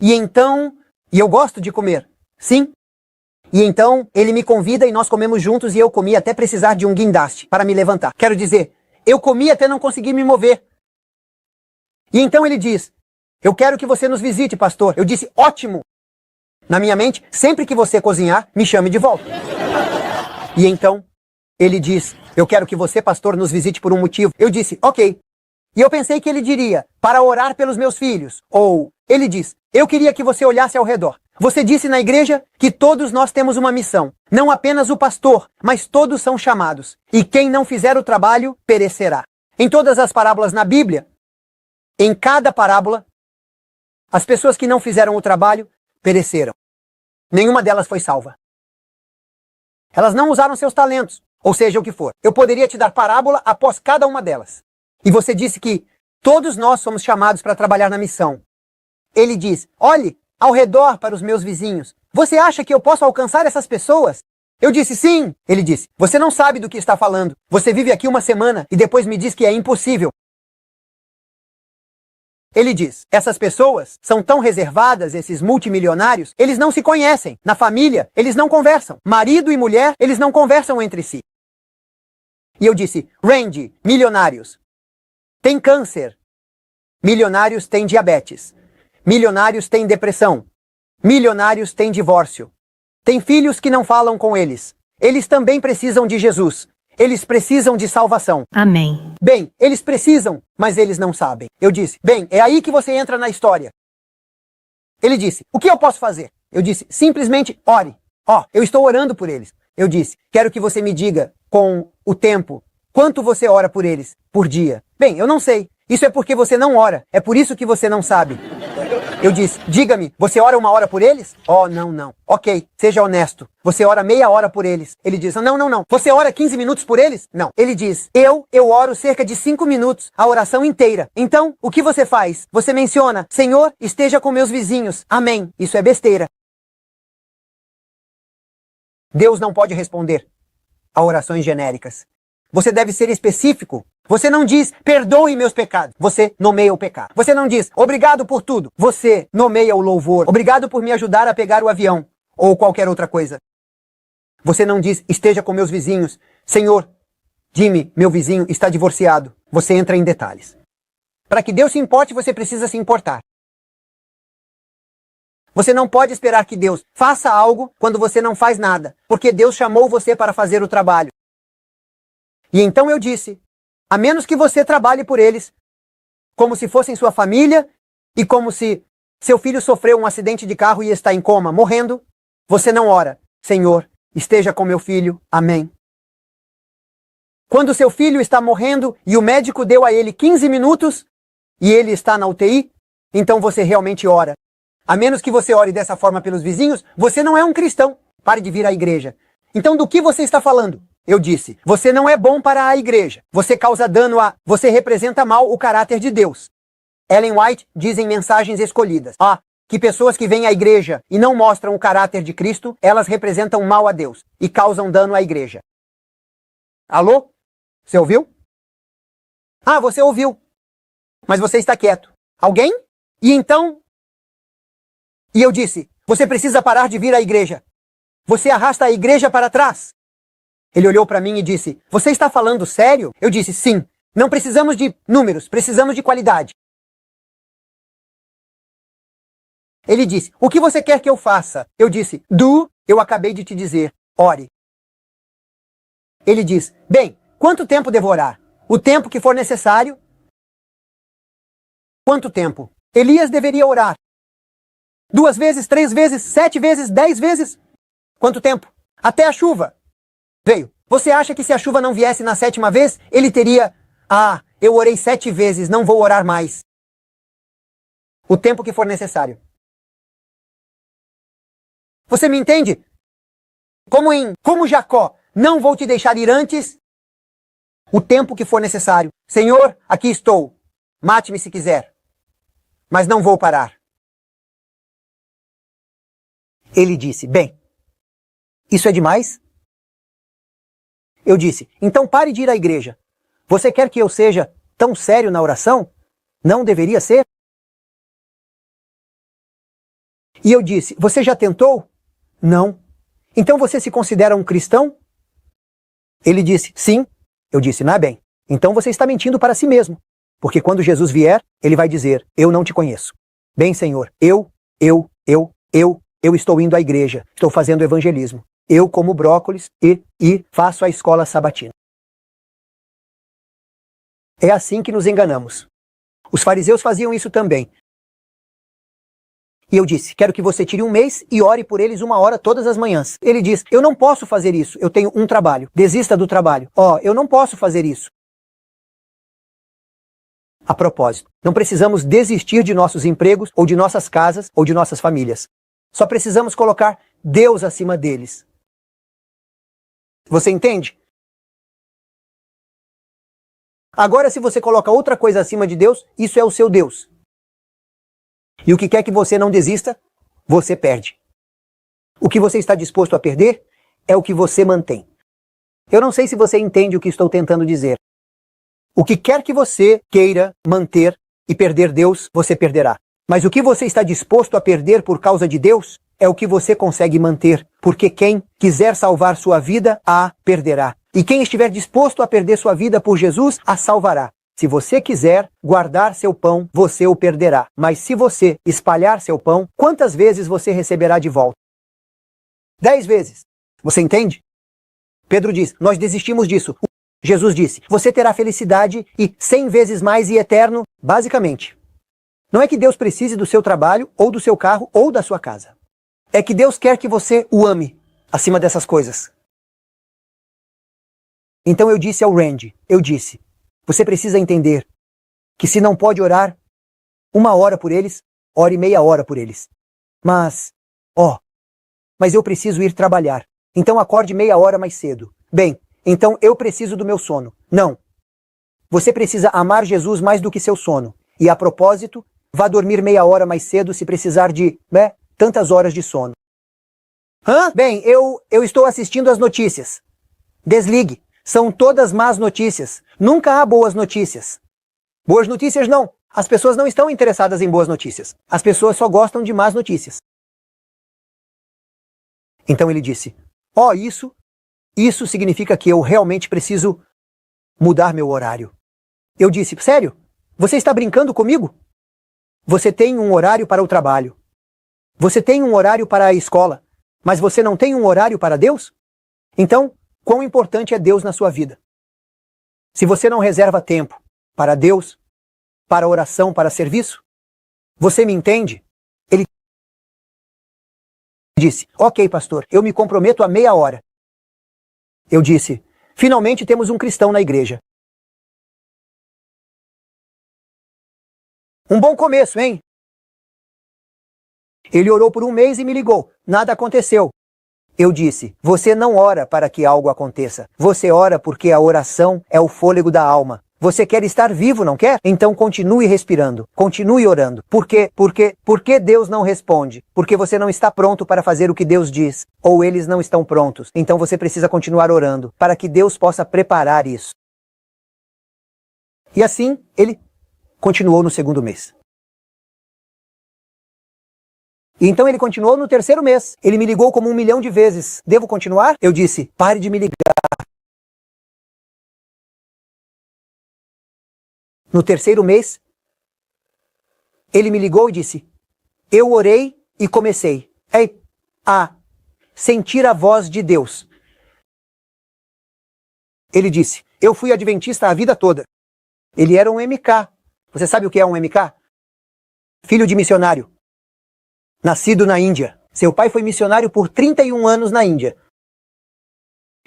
E eu gosto de comer, sim. E então ele me convida e nós comemos juntos e eu comi até precisar de um guindaste para me levantar. Quero dizer, eu comi até não conseguir me mover. E então ele diz: Eu quero que você nos visite, pastor. Eu disse, ótimo. Na minha mente, sempre que você cozinhar, me chame de volta. E então, ele diz, eu quero que você, pastor, nos visite por um motivo. Eu disse, ok. E eu pensei que ele diria, para orar pelos meus filhos. Ou, ele diz, eu queria que você olhasse ao redor. Você disse na igreja que todos nós temos uma missão. Não apenas o pastor, mas todos são chamados. E quem não fizer o trabalho, perecerá. Em todas as parábolas na Bíblia, em cada parábola, as pessoas que não fizeram o trabalho, pereceram. Nenhuma delas foi salva. Elas não usaram seus talentos, ou seja, o que for. Eu poderia te dar parábola após cada uma delas. E você disse que todos nós somos chamados para trabalhar na missão. Ele diz, olhe ao redor para os meus vizinhos. Você acha que eu posso alcançar essas pessoas? Eu disse, sim. Ele disse, você não sabe do que está falando. Você vive aqui uma semana e depois me diz que é impossível. Ele diz, essas pessoas são tão reservadas, esses multimilionários, eles não se conhecem. Na família, eles não conversam. Marido e mulher, eles não conversam entre si. E eu disse, Randy, milionários têm câncer. Milionários têm diabetes. Milionários têm depressão. Milionários têm divórcio. Têm filhos que não falam com eles. Eles também precisam de Jesus. Eles precisam de salvação. Amém. Bem, eles precisam, mas eles não sabem. Eu disse, bem, é aí que você entra na história. Ele disse, o que eu posso fazer? Eu disse, simplesmente ore. Eu estou orando por eles. Eu disse, quero que você me diga com o tempo, quanto você ora por eles por dia? Bem, eu não sei. Isso é porque você não ora. É por isso que você não sabe. Eu disse, diga-me, você ora 1 hora por eles? Não. Ok, seja honesto. Você ora meia hora por eles. Ele diz, não. Você ora 15 minutos por eles? Não. Ele diz, eu oro cerca de 5 minutos, a oração inteira. Então, o que você faz? Você menciona, Senhor, esteja com meus vizinhos. Amém. Isso é besteira. Deus não pode responder a orações genéricas. Você deve ser específico. Você não diz, perdoe meus pecados. Você nomeia o pecado. Você não diz, obrigado por tudo. Você nomeia o louvor. Obrigado por me ajudar a pegar o avião. Ou qualquer outra coisa. Você não diz, esteja com meus vizinhos. Senhor, Jimmy, meu vizinho, está divorciado. Você entra em detalhes. Para que Deus se importe, você precisa se importar. Você não pode esperar que Deus faça algo quando você não faz nada. Porque Deus chamou você para fazer o trabalho. E então eu disse, a menos que você trabalhe por eles, como se fossem sua família, e como se seu filho sofreu um acidente de carro e está em coma, morrendo, você não ora, Senhor, esteja com meu filho, amém. Quando seu filho está morrendo e o médico deu a ele 15 minutos e ele está na UTI, então você realmente ora. A menos que você ore dessa forma pelos vizinhos, você não é um cristão. Pare de vir à igreja. Então do que você está falando? Eu disse, você não é bom para a igreja. Você causa dano a... Você representa mal o caráter de Deus. Ellen White diz em Mensagens Escolhidas, que pessoas que vêm à igreja e não mostram o caráter de Cristo, elas representam mal a Deus e causam dano à igreja. Alô? Você ouviu? Você ouviu. Mas você está quieto. Alguém? E então... E eu disse, você precisa parar de vir à igreja. Você arrasta a igreja para trás. Ele olhou para mim e disse, você está falando sério? Eu disse, sim. Não precisamos de números, precisamos de qualidade. Ele disse, o que você quer que eu faça? Eu disse, eu acabei de te dizer, ore. Ele diz, bem, quanto tempo devo orar? O tempo que for necessário. Quanto tempo? Elias deveria orar. 2 vezes, 3 vezes, 7 vezes, 10 vezes? Quanto tempo? Até a chuva. Veio. Você acha que se a chuva não viesse na 7ª vez, ele teria... eu orei 7 vezes, não vou orar mais. O tempo que for necessário. Você me entende? Como Jacó, não vou te deixar ir antes. O tempo que for necessário. Senhor, aqui estou. Mate-me se quiser. Mas não vou parar. Ele disse, bem, isso é demais? Eu disse, então pare de ir à igreja. Você quer que eu seja tão sério na oração? Não deveria ser? E eu disse, você já tentou? Não. Então você se considera um cristão? Ele disse, sim. Eu disse, bem. Então você está mentindo para si mesmo. Porque quando Jesus vier, ele vai dizer, eu não te conheço. Bem, Senhor, eu estou indo à igreja, estou fazendo evangelismo. Eu como brócolis e faço a escola sabatina. É assim que nos enganamos. Os fariseus faziam isso também. E eu disse, quero que você tire um mês e ore por eles 1 hora todas as manhãs. Ele diz, eu não posso fazer isso, eu tenho um trabalho. Desista do trabalho. Eu não posso fazer isso. A propósito, não precisamos desistir de nossos empregos, ou de nossas casas, ou de nossas famílias. Só precisamos colocar Deus acima deles. Você entende? Agora, se você coloca outra coisa acima de Deus, isso é o seu Deus. E o que quer que você não desista, você perde. O que você está disposto a perder é o que você mantém. Eu não sei se você entende o que estou tentando dizer. O que quer que você queira manter e perder Deus, você perderá. Mas o que você está disposto a perder por causa de Deus é o que você consegue manter. Porque quem quiser salvar sua vida, a perderá. E quem estiver disposto a perder sua vida por Jesus, a salvará. Se você quiser guardar seu pão, você o perderá. Mas se você espalhar seu pão, quantas vezes você receberá de volta? 10 vezes. Você entende? Pedro diz, nós desistimos disso. Jesus disse, você terá felicidade e 100 vezes mais e eterno, basicamente. Não é que Deus precise do seu trabalho, ou do seu carro, ou da sua casa. É que Deus quer que você o ame acima dessas coisas. Então eu disse ao Randy, você precisa entender que se não pode orar 1 hora por eles, ore meia hora por eles. Mas eu preciso ir trabalhar. Então acorde meia hora mais cedo. Bem, então eu preciso do meu sono. Não. Você precisa amar Jesus mais do que seu sono. E a propósito, vá dormir meia hora mais cedo se precisar de, tantas horas de sono. Bem, eu estou assistindo as notícias. Desligue. São todas más notícias. Nunca há boas notícias. Boas notícias não. As pessoas não estão interessadas em boas notícias. As pessoas só gostam de más notícias. Então ele disse, isso significa que eu realmente preciso mudar meu horário. Eu disse, sério? Você está brincando comigo? Você tem um horário para o trabalho. Você tem um horário para a escola. Mas você não tem um horário para Deus? Então, quão importante é Deus na sua vida? Se você não reserva tempo para Deus, para oração, para serviço, você me entende? Ele disse, ok, pastor, eu me comprometo a meia hora. Eu disse, finalmente temos um cristão na igreja. Um bom começo, hein? Ele orou por um mês e me ligou. Nada aconteceu. Eu disse, você não ora para que algo aconteça. Você ora porque a oração é o fôlego da alma. Você quer estar vivo, não quer? Então continue respirando. Continue orando. Por que Deus não responde? Porque você não está pronto para fazer o que Deus diz. Ou eles não estão prontos. Então você precisa continuar orando para que Deus possa preparar isso. E assim, ele continuou no 2º mês. E então ele continuou no 3º mês. Ele me ligou como 1 milhão de vezes. Devo continuar? Eu disse, pare de me ligar. No 3º mês, ele me ligou e disse, eu orei e comecei a sentir a voz de Deus. Ele disse, eu fui adventista a vida toda. Ele era um MK. Você sabe o que é um MK? Filho de missionário. Nascido na Índia. Seu pai foi missionário por 31 anos na Índia.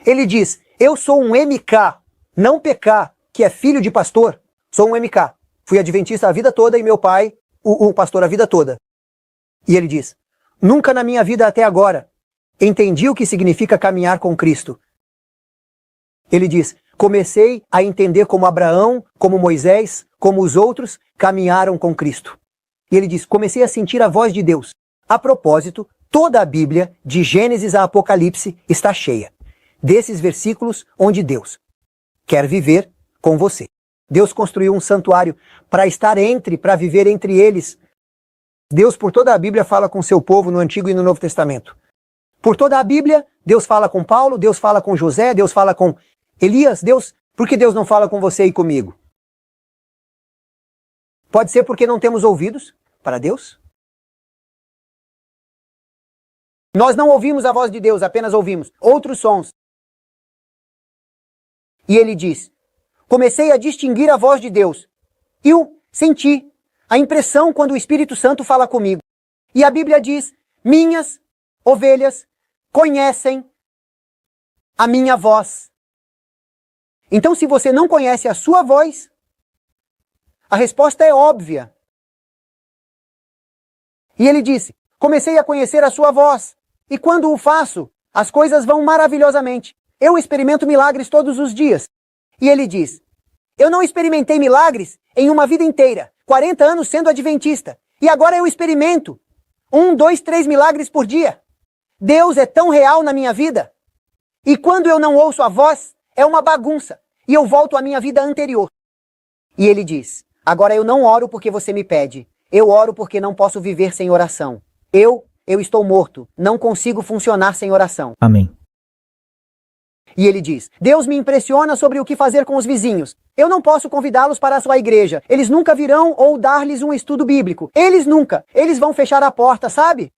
Ele diz, eu sou um MK, não PK, que é filho de pastor. Sou um MK. Fui adventista a vida toda e meu pai, o pastor a vida toda. E ele diz, nunca na minha vida até agora entendi o que significa caminhar com Cristo. Ele diz, comecei a entender como Abraão, como Moisés, como os outros caminharam com Cristo. E ele diz, comecei a sentir a voz de Deus. A propósito, toda a Bíblia, de Gênesis a Apocalipse, está cheia desses versículos onde Deus quer viver com você. Deus construiu um santuário para viver entre eles. Deus, por toda a Bíblia, fala com seu povo no Antigo e no Novo Testamento. Por toda a Bíblia, Deus fala com Paulo, Deus fala com José, Deus fala com Elias. Por que Deus não fala com você e comigo? Pode ser porque não temos ouvidos, para Deus? Nós não ouvimos a voz de Deus, apenas ouvimos outros sons. E ele diz, comecei a distinguir a voz de Deus. E eu senti a impressão quando o Espírito Santo fala comigo. E a Bíblia diz, minhas ovelhas conhecem a minha voz. Então, se você não conhece a sua voz, a resposta é óbvia. E ele disse, comecei a conhecer a sua voz. E quando o faço, as coisas vão maravilhosamente. Eu experimento milagres todos os dias. E ele diz, eu não experimentei milagres em uma vida inteira, 40 anos sendo adventista. E agora eu experimento 1, 2, 3 milagres por dia. Deus é tão real na minha vida. E quando eu não ouço a voz, é uma bagunça. E eu volto à minha vida anterior. E ele diz, agora eu não oro porque você me pede. Eu oro porque não posso viver sem oração. Eu estou morto. Não consigo funcionar sem oração. Amém. E ele diz, Deus me impressiona sobre o que fazer com os vizinhos. Eu não posso convidá-los para a sua igreja. Eles nunca virão ou dar-lhes um estudo bíblico. Eles nunca. Eles vão fechar a porta, sabe?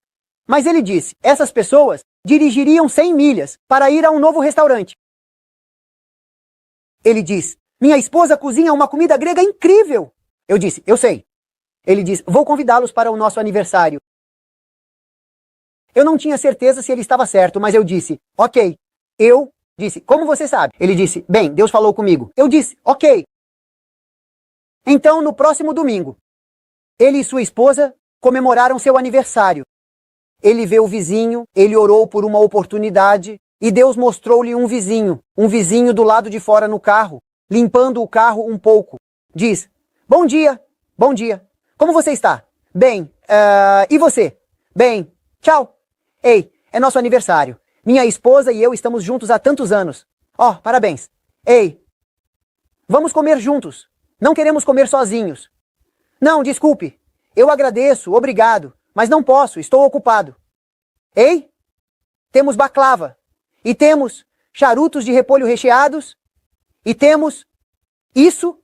Mas ele disse, essas pessoas dirigiriam 100 milhas para ir a um novo restaurante. Ele diz, minha esposa cozinha uma comida grega incrível. Eu disse, eu sei. Ele diz, vou convidá-los para o nosso aniversário. Eu não tinha certeza se ele estava certo, mas eu disse, ok. Eu disse, como você sabe? Ele disse, bem, Deus falou comigo. Eu disse, ok. Então, no próximo domingo, ele e sua esposa comemoraram seu aniversário. Ele vê o vizinho, ele orou por uma oportunidade, e Deus mostrou-lhe um vizinho do lado de fora no carro, limpando o carro um pouco. Diz, bom dia, como você está? Bem, e você? Bem, tchau. Ei, é nosso aniversário. Minha esposa e eu estamos juntos há tantos anos. Oh, parabéns. Ei, vamos comer juntos. Não queremos comer sozinhos. Não, desculpe. Eu agradeço, obrigado, mas não posso, estou ocupado. Ei, temos baklava. E temos charutos de repolho recheados. E temos isso.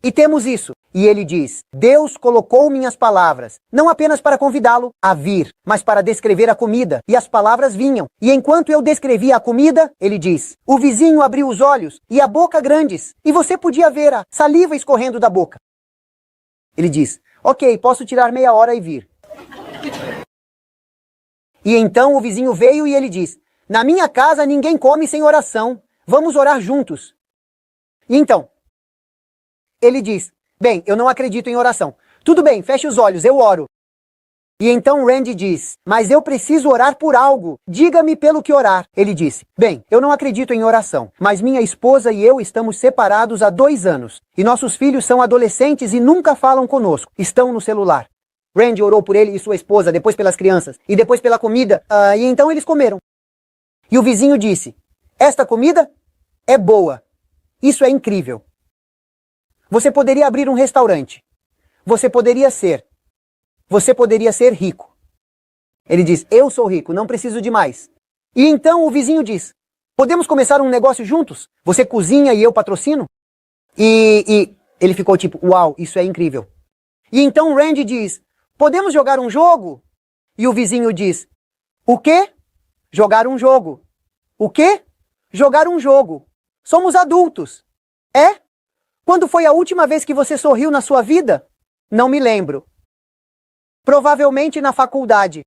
E temos isso. E ele diz, Deus colocou minhas palavras, não apenas para convidá-lo a vir, mas para descrever a comida. E as palavras vinham. E enquanto eu descrevia a comida, ele diz, o vizinho abriu os olhos e a boca grandes. E você podia ver a saliva escorrendo da boca. Ele diz, ok, posso tirar meia hora e vir. E então o vizinho veio e ele diz, na minha casa ninguém come sem oração. Vamos orar juntos. E então, ele diz, bem, eu não acredito em oração. Tudo bem, feche os olhos, eu oro. E então Randy diz, mas eu preciso orar por algo. Diga-me pelo que orar. Ele disse, bem, eu não acredito em oração, mas minha esposa e eu estamos separados há 2 anos. E nossos filhos são adolescentes e nunca falam conosco. Estão no celular. Randy orou por ele e sua esposa, depois pelas crianças, e depois pela comida, e então eles comeram. E o vizinho disse, esta comida é boa. Isso é incrível. Você poderia abrir um restaurante. Você poderia ser rico. Ele diz, eu sou rico, não preciso de mais. E então o vizinho diz, podemos começar um negócio juntos? Você cozinha e eu patrocino? E ele ficou tipo, uau, isso é incrível. E então Randy diz, podemos jogar um jogo? E o vizinho diz, o quê? Jogar um jogo. O quê? Jogar um jogo. Somos adultos. É? Quando foi a última vez que você sorriu na sua vida? Não me lembro. Provavelmente na faculdade.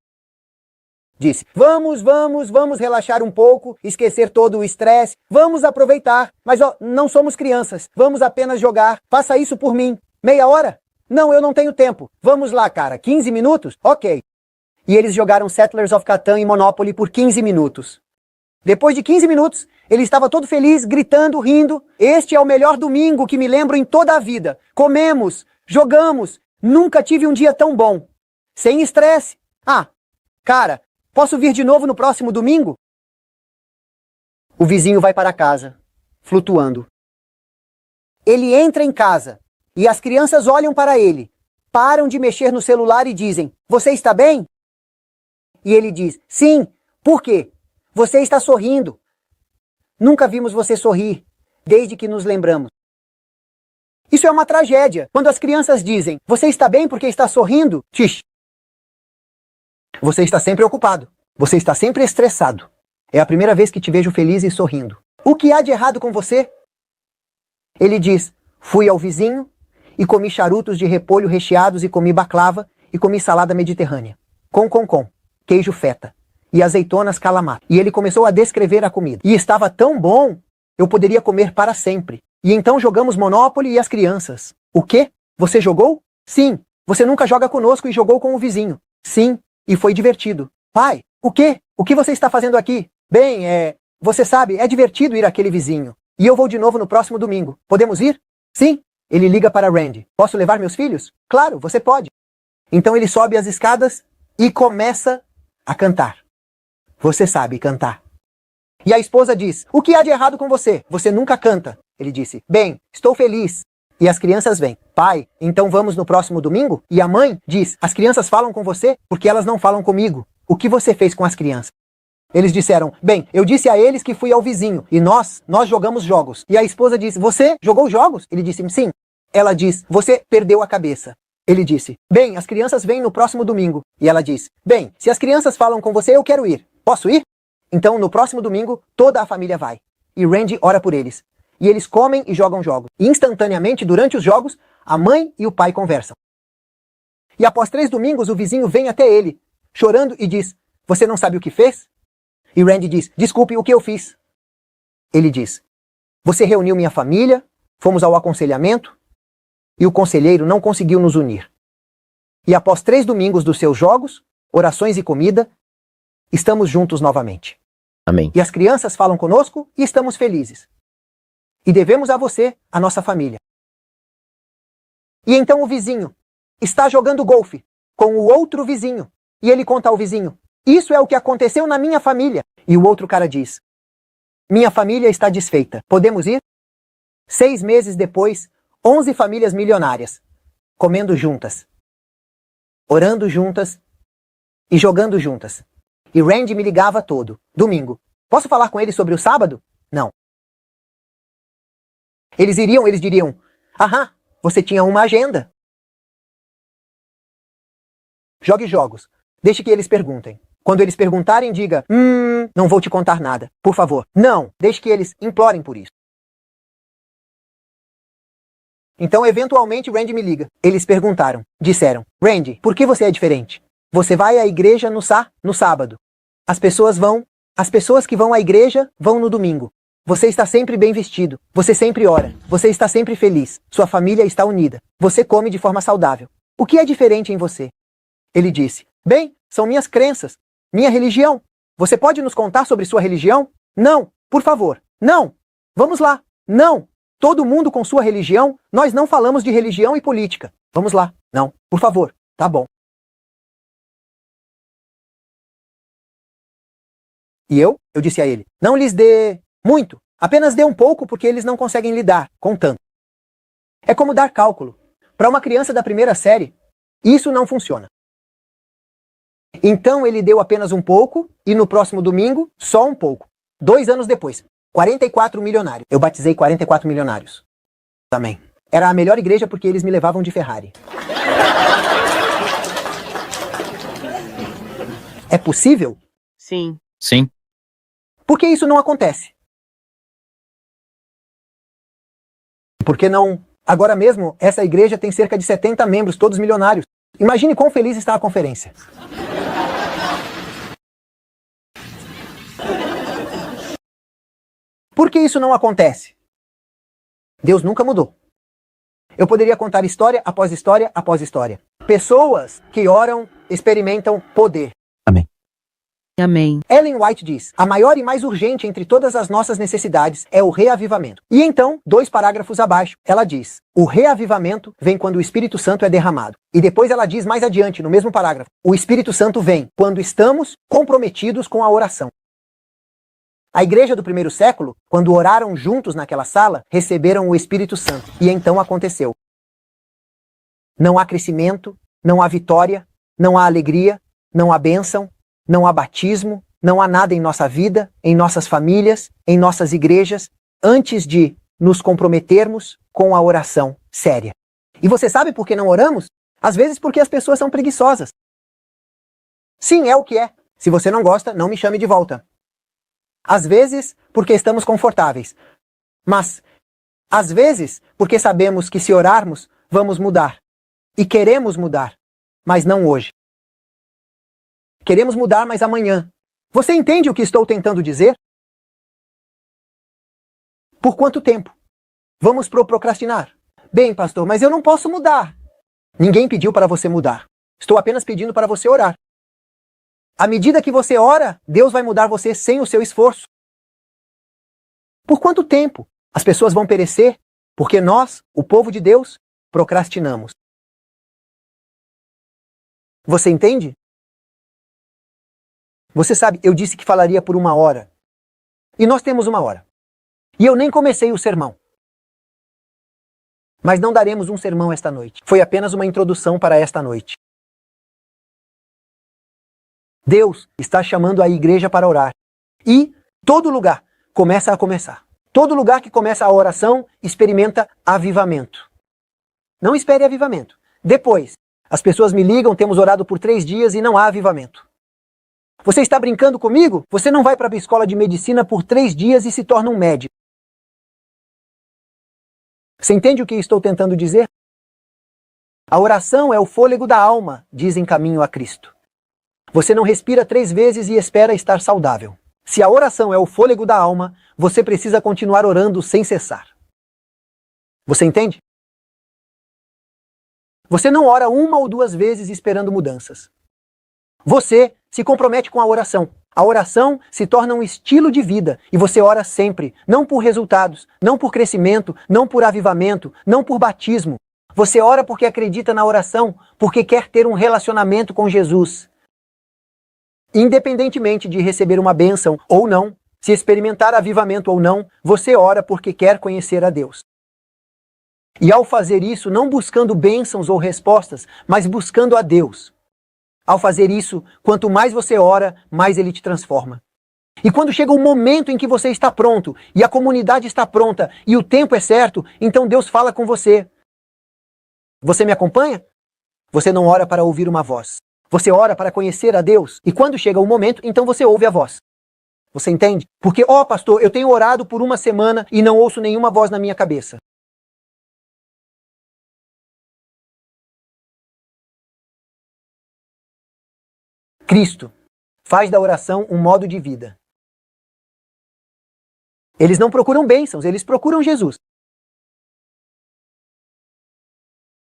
Disse, vamos relaxar um pouco, esquecer todo o estresse, vamos aproveitar. Mas não somos crianças, vamos apenas jogar. Faça isso por mim. Meia hora? Não, eu não tenho tempo. Vamos lá, cara, 15 minutos? Ok. E eles jogaram Settlers of Catan e Monopoly por 15 minutos. Depois de 15 minutos, ele estava todo feliz, gritando, rindo. Este é o melhor domingo que me lembro em toda a vida. Comemos, jogamos, nunca tive um dia tão bom. Sem estresse. Ah, cara, posso vir de novo no próximo domingo? O vizinho vai para casa, flutuando. Ele entra em casa e as crianças olham para ele, param de mexer no celular e dizem, você está bem? E ele diz, sim, por quê? Você está sorrindo. Nunca vimos você sorrir, desde que nos lembramos. Isso é uma tragédia. Quando as crianças dizem, você está bem porque está sorrindo? Tish. Você está sempre ocupado. Você está sempre estressado. É a primeira vez que te vejo feliz e sorrindo. O que há de errado com você? Ele diz, fui ao vizinho e comi charutos de repolho recheados e comi baklava e comi salada mediterrânea. Com, queijo feta e azeitonas calamar. E ele começou a descrever a comida. E estava tão bom, eu poderia comer para sempre. E então jogamos Monopoly e as crianças. O quê? Você jogou? Sim. Você nunca joga conosco e jogou com o vizinho. Sim. E foi divertido. Pai, o quê? O que você está fazendo aqui? Bem, você sabe, é divertido ir àquele vizinho. E eu vou de novo no próximo domingo. Podemos ir? Sim. Ele liga para Randy. Posso levar meus filhos? Claro, você pode. Então ele sobe as escadas e começa a cantar. Você sabe cantar. E a esposa diz, o que há de errado com você? Você nunca canta. Ele disse, bem, estou feliz. E as crianças vêm. Pai, então vamos no próximo domingo? E a mãe diz, as crianças falam com você porque elas não falam comigo. O que você fez com as crianças? Eles disseram, bem, eu disse a eles que fui ao vizinho e nós jogamos jogos. E a esposa disse, você jogou jogos? Ele disse, sim. Ela diz, você perdeu a cabeça. Ele disse, bem, as crianças vêm no próximo domingo. E ela diz, bem, se as crianças falam com você, eu quero ir. Posso ir? Então, no próximo domingo, toda a família vai. E Randy ora por eles. E eles comem e jogam jogos. E instantaneamente, durante os jogos, a mãe e o pai conversam. E após 3 domingos, o vizinho vem até ele, chorando e diz, você não sabe o que fez? E Randy diz, desculpe, o que eu fiz? Ele diz, você reuniu minha família, fomos ao aconselhamento, e o conselheiro não conseguiu nos unir. E após 3 domingos dos seus jogos, orações e comida, estamos juntos novamente. Amém. E as crianças falam conosco e estamos felizes. E devemos a você, a nossa família. E então o vizinho está jogando golfe com o outro vizinho. E ele conta ao vizinho, isso é o que aconteceu na minha família. E o outro cara diz, minha família está desfeita. Podemos ir? 6 meses depois, 11 famílias milionárias, comendo juntas, orando juntas e jogando juntas. E Randy me ligava todo, domingo. Posso falar com ele sobre o sábado? Não. Eles diriam, aham, você tinha uma agenda. Jogue jogos. Deixe que eles perguntem. Quando eles perguntarem, diga, não vou te contar nada, por favor. Não, deixe que eles implorem por isso. Então, eventualmente, Randy me liga. Eles disseram, Randy, por que você é diferente? Você vai à igreja no sábado. As pessoas que vão à igreja vão no domingo. Você está sempre bem vestido. Você sempre ora. Você está sempre feliz. Sua família está unida. Você come de forma saudável. O que é diferente em você? Ele disse, bem, são minhas crenças, minha religião. Você pode nos contar sobre sua religião? Não, por favor. Não. Vamos lá. Não. Todo mundo com sua religião, nós não falamos de religião e política. Vamos lá. Não, por favor. Tá bom. E eu disse a ele, não lhes dê muito, apenas dê um pouco porque eles não conseguem lidar com tanto. É como dar cálculo. Para uma criança da primeira série, isso não funciona. Então ele deu apenas um pouco e no próximo domingo, só um pouco. 2 anos depois, 44 milionários. Eu batizei 44 milionários. Também. Era a melhor igreja porque eles me levavam de Ferrari. É possível? Sim. Sim. Por que isso não acontece? Porque não... Agora mesmo, essa igreja tem cerca de 70 membros, todos milionários. Imagine quão feliz está a conferência. Por que isso não acontece? Deus nunca mudou. Eu poderia contar história após história após história. Pessoas que oram experimentam poder. Amém. Amém. Ellen White diz, a maior e mais urgente entre todas as nossas necessidades é o reavivamento. E então, 2 parágrafos abaixo, ela diz, o reavivamento vem quando o Espírito Santo é derramado. E depois ela diz mais adiante, no mesmo parágrafo, o Espírito Santo vem quando estamos comprometidos com a oração. A igreja do primeiro século, quando oraram juntos naquela sala, receberam o Espírito Santo. E então aconteceu. Não há crescimento, não há vitória, não há alegria, não há bênção, não há batismo, não há nada em nossa vida, em nossas famílias, em nossas igrejas, antes de nos comprometermos com a oração séria. E você sabe por que não oramos? Às vezes porque as pessoas são preguiçosas. Sim, é o que é. Se você não gosta, não me chame de volta. Às vezes porque estamos confortáveis. Mas, às vezes, porque sabemos que se orarmos, vamos mudar. E queremos mudar, mas não hoje. Queremos mudar, mas amanhã. Você entende o que estou tentando dizer? Por quanto tempo? Vamos procrastinar. Bem, pastor, mas eu não posso mudar. Ninguém pediu para você mudar. Estou apenas pedindo para você orar. À medida que você ora, Deus vai mudar você sem o seu esforço. Por quanto tempo? As pessoas vão perecer porque nós, o povo de Deus, procrastinamos. Você entende? Você sabe, eu disse que falaria por 1 hora. E nós temos 1 hora. E eu nem comecei o sermão. Mas não daremos um sermão esta noite. Foi apenas uma introdução para esta noite. Deus está chamando a igreja para orar. E todo lugar começa a começar. Todo lugar que começa a oração experimenta avivamento. Não espere avivamento. Depois, as pessoas me ligam, temos orado por 3 dias e não há avivamento. Você está brincando comigo? Você não vai para a escola de medicina por 3 dias e se torna um médico. Você entende o que estou tentando dizer? A oração é o fôlego da alma, diz em Caminho a Cristo. Você não respira 3 vezes e espera estar saudável. Se a oração é o fôlego da alma, você precisa continuar orando sem cessar. Você entende? Você não ora 1 ou 2 vezes esperando mudanças. Você se compromete com a oração. A oração se torna um estilo de vida e você ora sempre, não por resultados, não por crescimento, não por avivamento, não por batismo. Você ora porque acredita na oração, porque quer ter um relacionamento com Jesus. Independentemente de receber uma bênção ou não, se experimentar avivamento ou não, você ora porque quer conhecer a Deus. E ao fazer isso, não buscando bênçãos ou respostas, mas buscando a Deus. Ao fazer isso, quanto mais você ora, mais Ele te transforma. E quando chega o momento em que você está pronto, e a comunidade está pronta, e o tempo é certo, então Deus fala com você. Você me acompanha? Você não ora para ouvir uma voz. Você ora para conhecer a Deus. E quando chega o momento, então você ouve a voz. Você entende? Porque, pastor, eu tenho orado por 1 semana e não ouço nenhuma voz na minha cabeça. Cristo faz da oração um modo de vida. Eles não procuram bênçãos, eles procuram Jesus.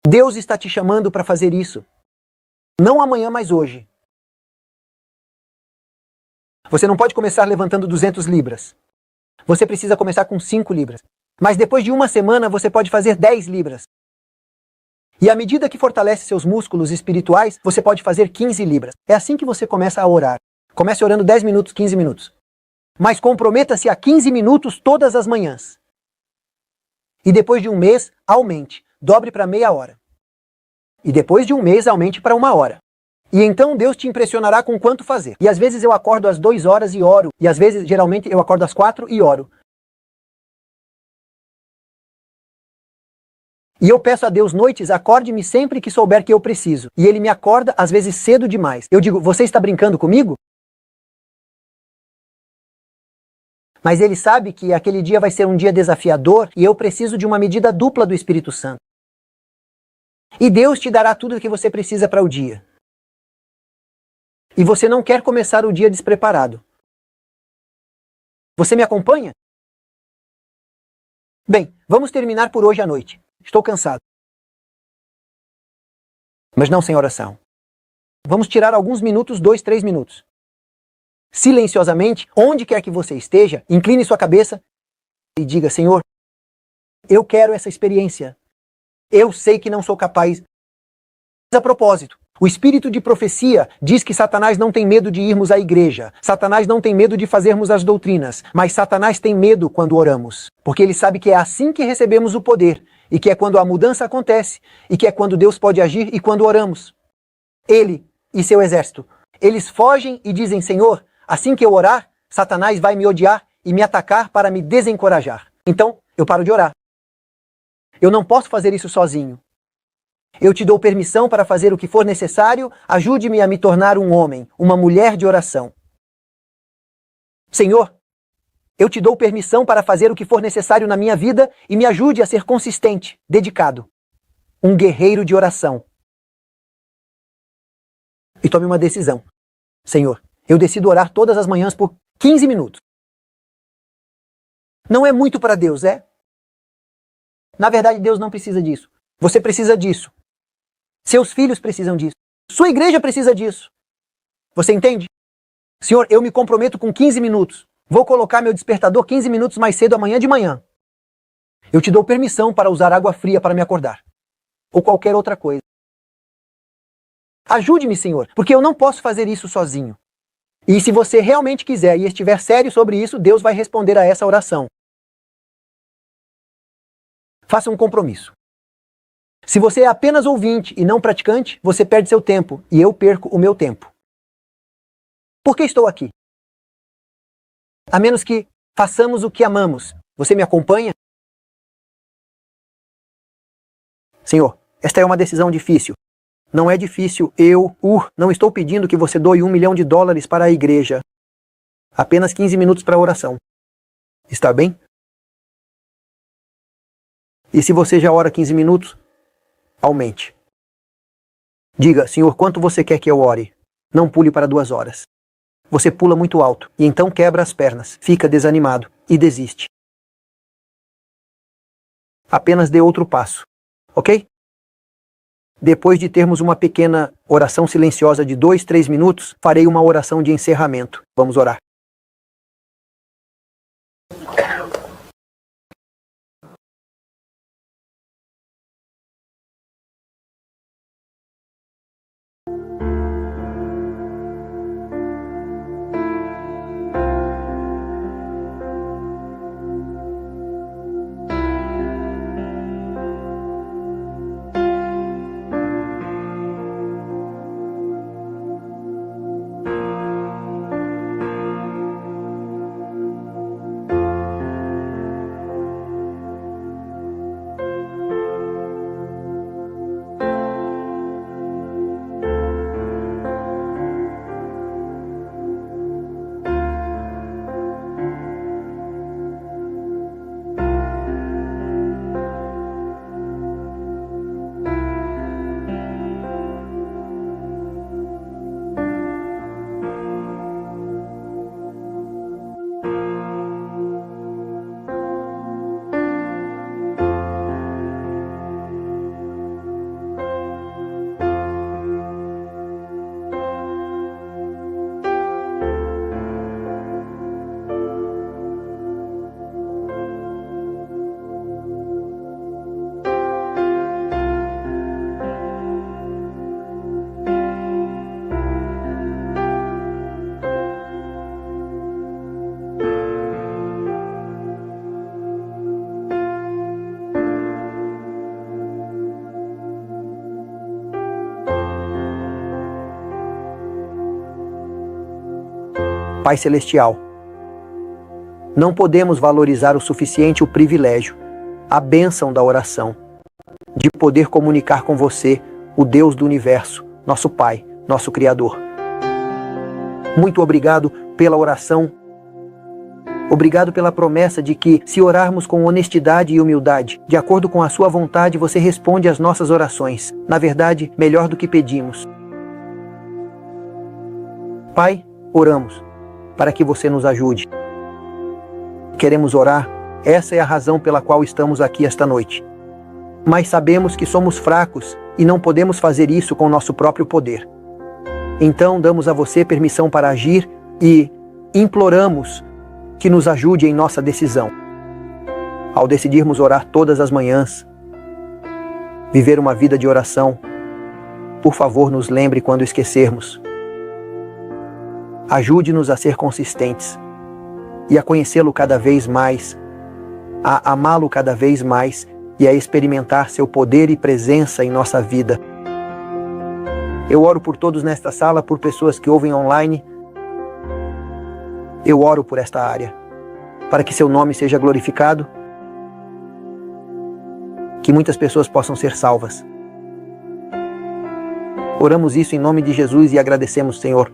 Deus está te chamando para fazer isso. Não amanhã, mas hoje. Você não pode começar levantando 200 libras. Você precisa começar com 5 libras. Mas depois de 1 semana, você pode fazer 10 libras. E à medida que fortalece seus músculos espirituais, você pode fazer 15 libras. É assim que você começa a orar. Comece orando 10 minutos, 15 minutos. Mas comprometa-se a 15 minutos todas as manhãs. E depois de 1 mês, aumente. Dobre para meia hora. E depois de 1 mês, aumente para 1 hora. E então Deus te impressionará com quanto fazer. E às vezes eu acordo às 2 horas e oro. E às vezes, geralmente, eu acordo às 4 e oro. E eu peço a Deus noites, acorde-me sempre que souber que eu preciso. E Ele me acorda, às vezes cedo demais. Eu digo, você está brincando comigo? Mas Ele sabe que aquele dia vai ser um dia desafiador e eu preciso de uma medida dupla do Espírito Santo. E Deus te dará tudo o que você precisa para o dia. E você não quer começar o dia despreparado. Você me acompanha? Bem, vamos terminar por hoje à noite. Estou cansado. Mas não sem oração. Vamos tirar alguns minutos, 2, 3 minutos. Silenciosamente, onde quer que você esteja, incline sua cabeça e diga, Senhor, eu quero essa experiência. Eu sei que não sou capaz. A propósito, o espírito de profecia diz que Satanás não tem medo de irmos à igreja. Satanás não tem medo de fazermos as doutrinas. Mas Satanás tem medo quando oramos. Porque ele sabe que é assim que recebemos o poder. E que é quando a mudança acontece. E que é quando Deus pode agir e quando oramos. Ele e seu exército. Eles fogem e dizem, Senhor, assim que eu orar, Satanás vai me odiar e me atacar para me desencorajar. Então, eu paro de orar. Eu não posso fazer isso sozinho. Eu te dou permissão para fazer o que for necessário. Ajude-me a me tornar um homem, uma mulher de oração. Senhor, eu te dou permissão para fazer o que for necessário na minha vida e me ajude a ser consistente, dedicado. Um guerreiro de oração. E tome uma decisão. Senhor, eu decido orar todas as manhãs por 15 minutos. Não é muito para Deus, é? Na verdade, Deus não precisa disso. Você precisa disso. Seus filhos precisam disso. Sua igreja precisa disso. Você entende? Senhor, eu me comprometo com 15 minutos. Vou colocar meu despertador 15 minutos mais cedo amanhã de manhã. Eu te dou permissão para usar água fria para me acordar. Ou qualquer outra coisa. Ajude-me, Senhor, porque eu não posso fazer isso sozinho. E se você realmente quiser e estiver sério sobre isso, Deus vai responder a essa oração. Faça um compromisso. Se você é apenas ouvinte e não praticante, você perde seu tempo e eu perco o meu tempo. Por que estou aqui? A menos que façamos o que amamos. Você me acompanha? Senhor, esta é uma decisão difícil. Não é difícil, não estou pedindo que você doe $1 milhão para a igreja. Apenas 15 minutos para a oração. Está bem? E se você já ora 15 minutos, aumente. Diga, Senhor, quanto você quer que eu ore? Não pule para 2 horas. Você pula muito alto e então quebra as pernas, fica desanimado e desiste. Apenas dê outro passo, ok? Depois de termos uma pequena oração silenciosa de 2, 3 minutos, farei uma oração de encerramento. Vamos orar. Pai Celestial, não podemos valorizar o suficiente o privilégio, a bênção da oração, de poder comunicar com você, o Deus do universo, nosso Pai, nosso Criador. Muito obrigado pela oração. Obrigado pela promessa de que, se orarmos com honestidade e humildade, de acordo com a sua vontade, você responde às nossas orações. Na verdade, melhor do que pedimos. Pai, oramos para que você nos ajude. Queremos orar, essa é a razão pela qual estamos aqui esta noite. Mas sabemos que somos fracos e não podemos fazer isso com nosso próprio poder. Então damos a você permissão para agir e imploramos que nos ajude em nossa decisão. Ao decidirmos orar todas as manhãs, viver uma vida de oração, por favor nos lembre quando esquecermos. Ajude-nos a ser consistentes e a conhecê-lo cada vez mais, a amá-lo cada vez mais e a experimentar seu poder e presença em nossa vida. Eu oro por todos nesta sala, por pessoas que ouvem online. Eu oro por esta área, para que seu nome seja glorificado que muitas pessoas possam ser salvas. Oramos isso em nome de Jesus e agradecemos, Senhor,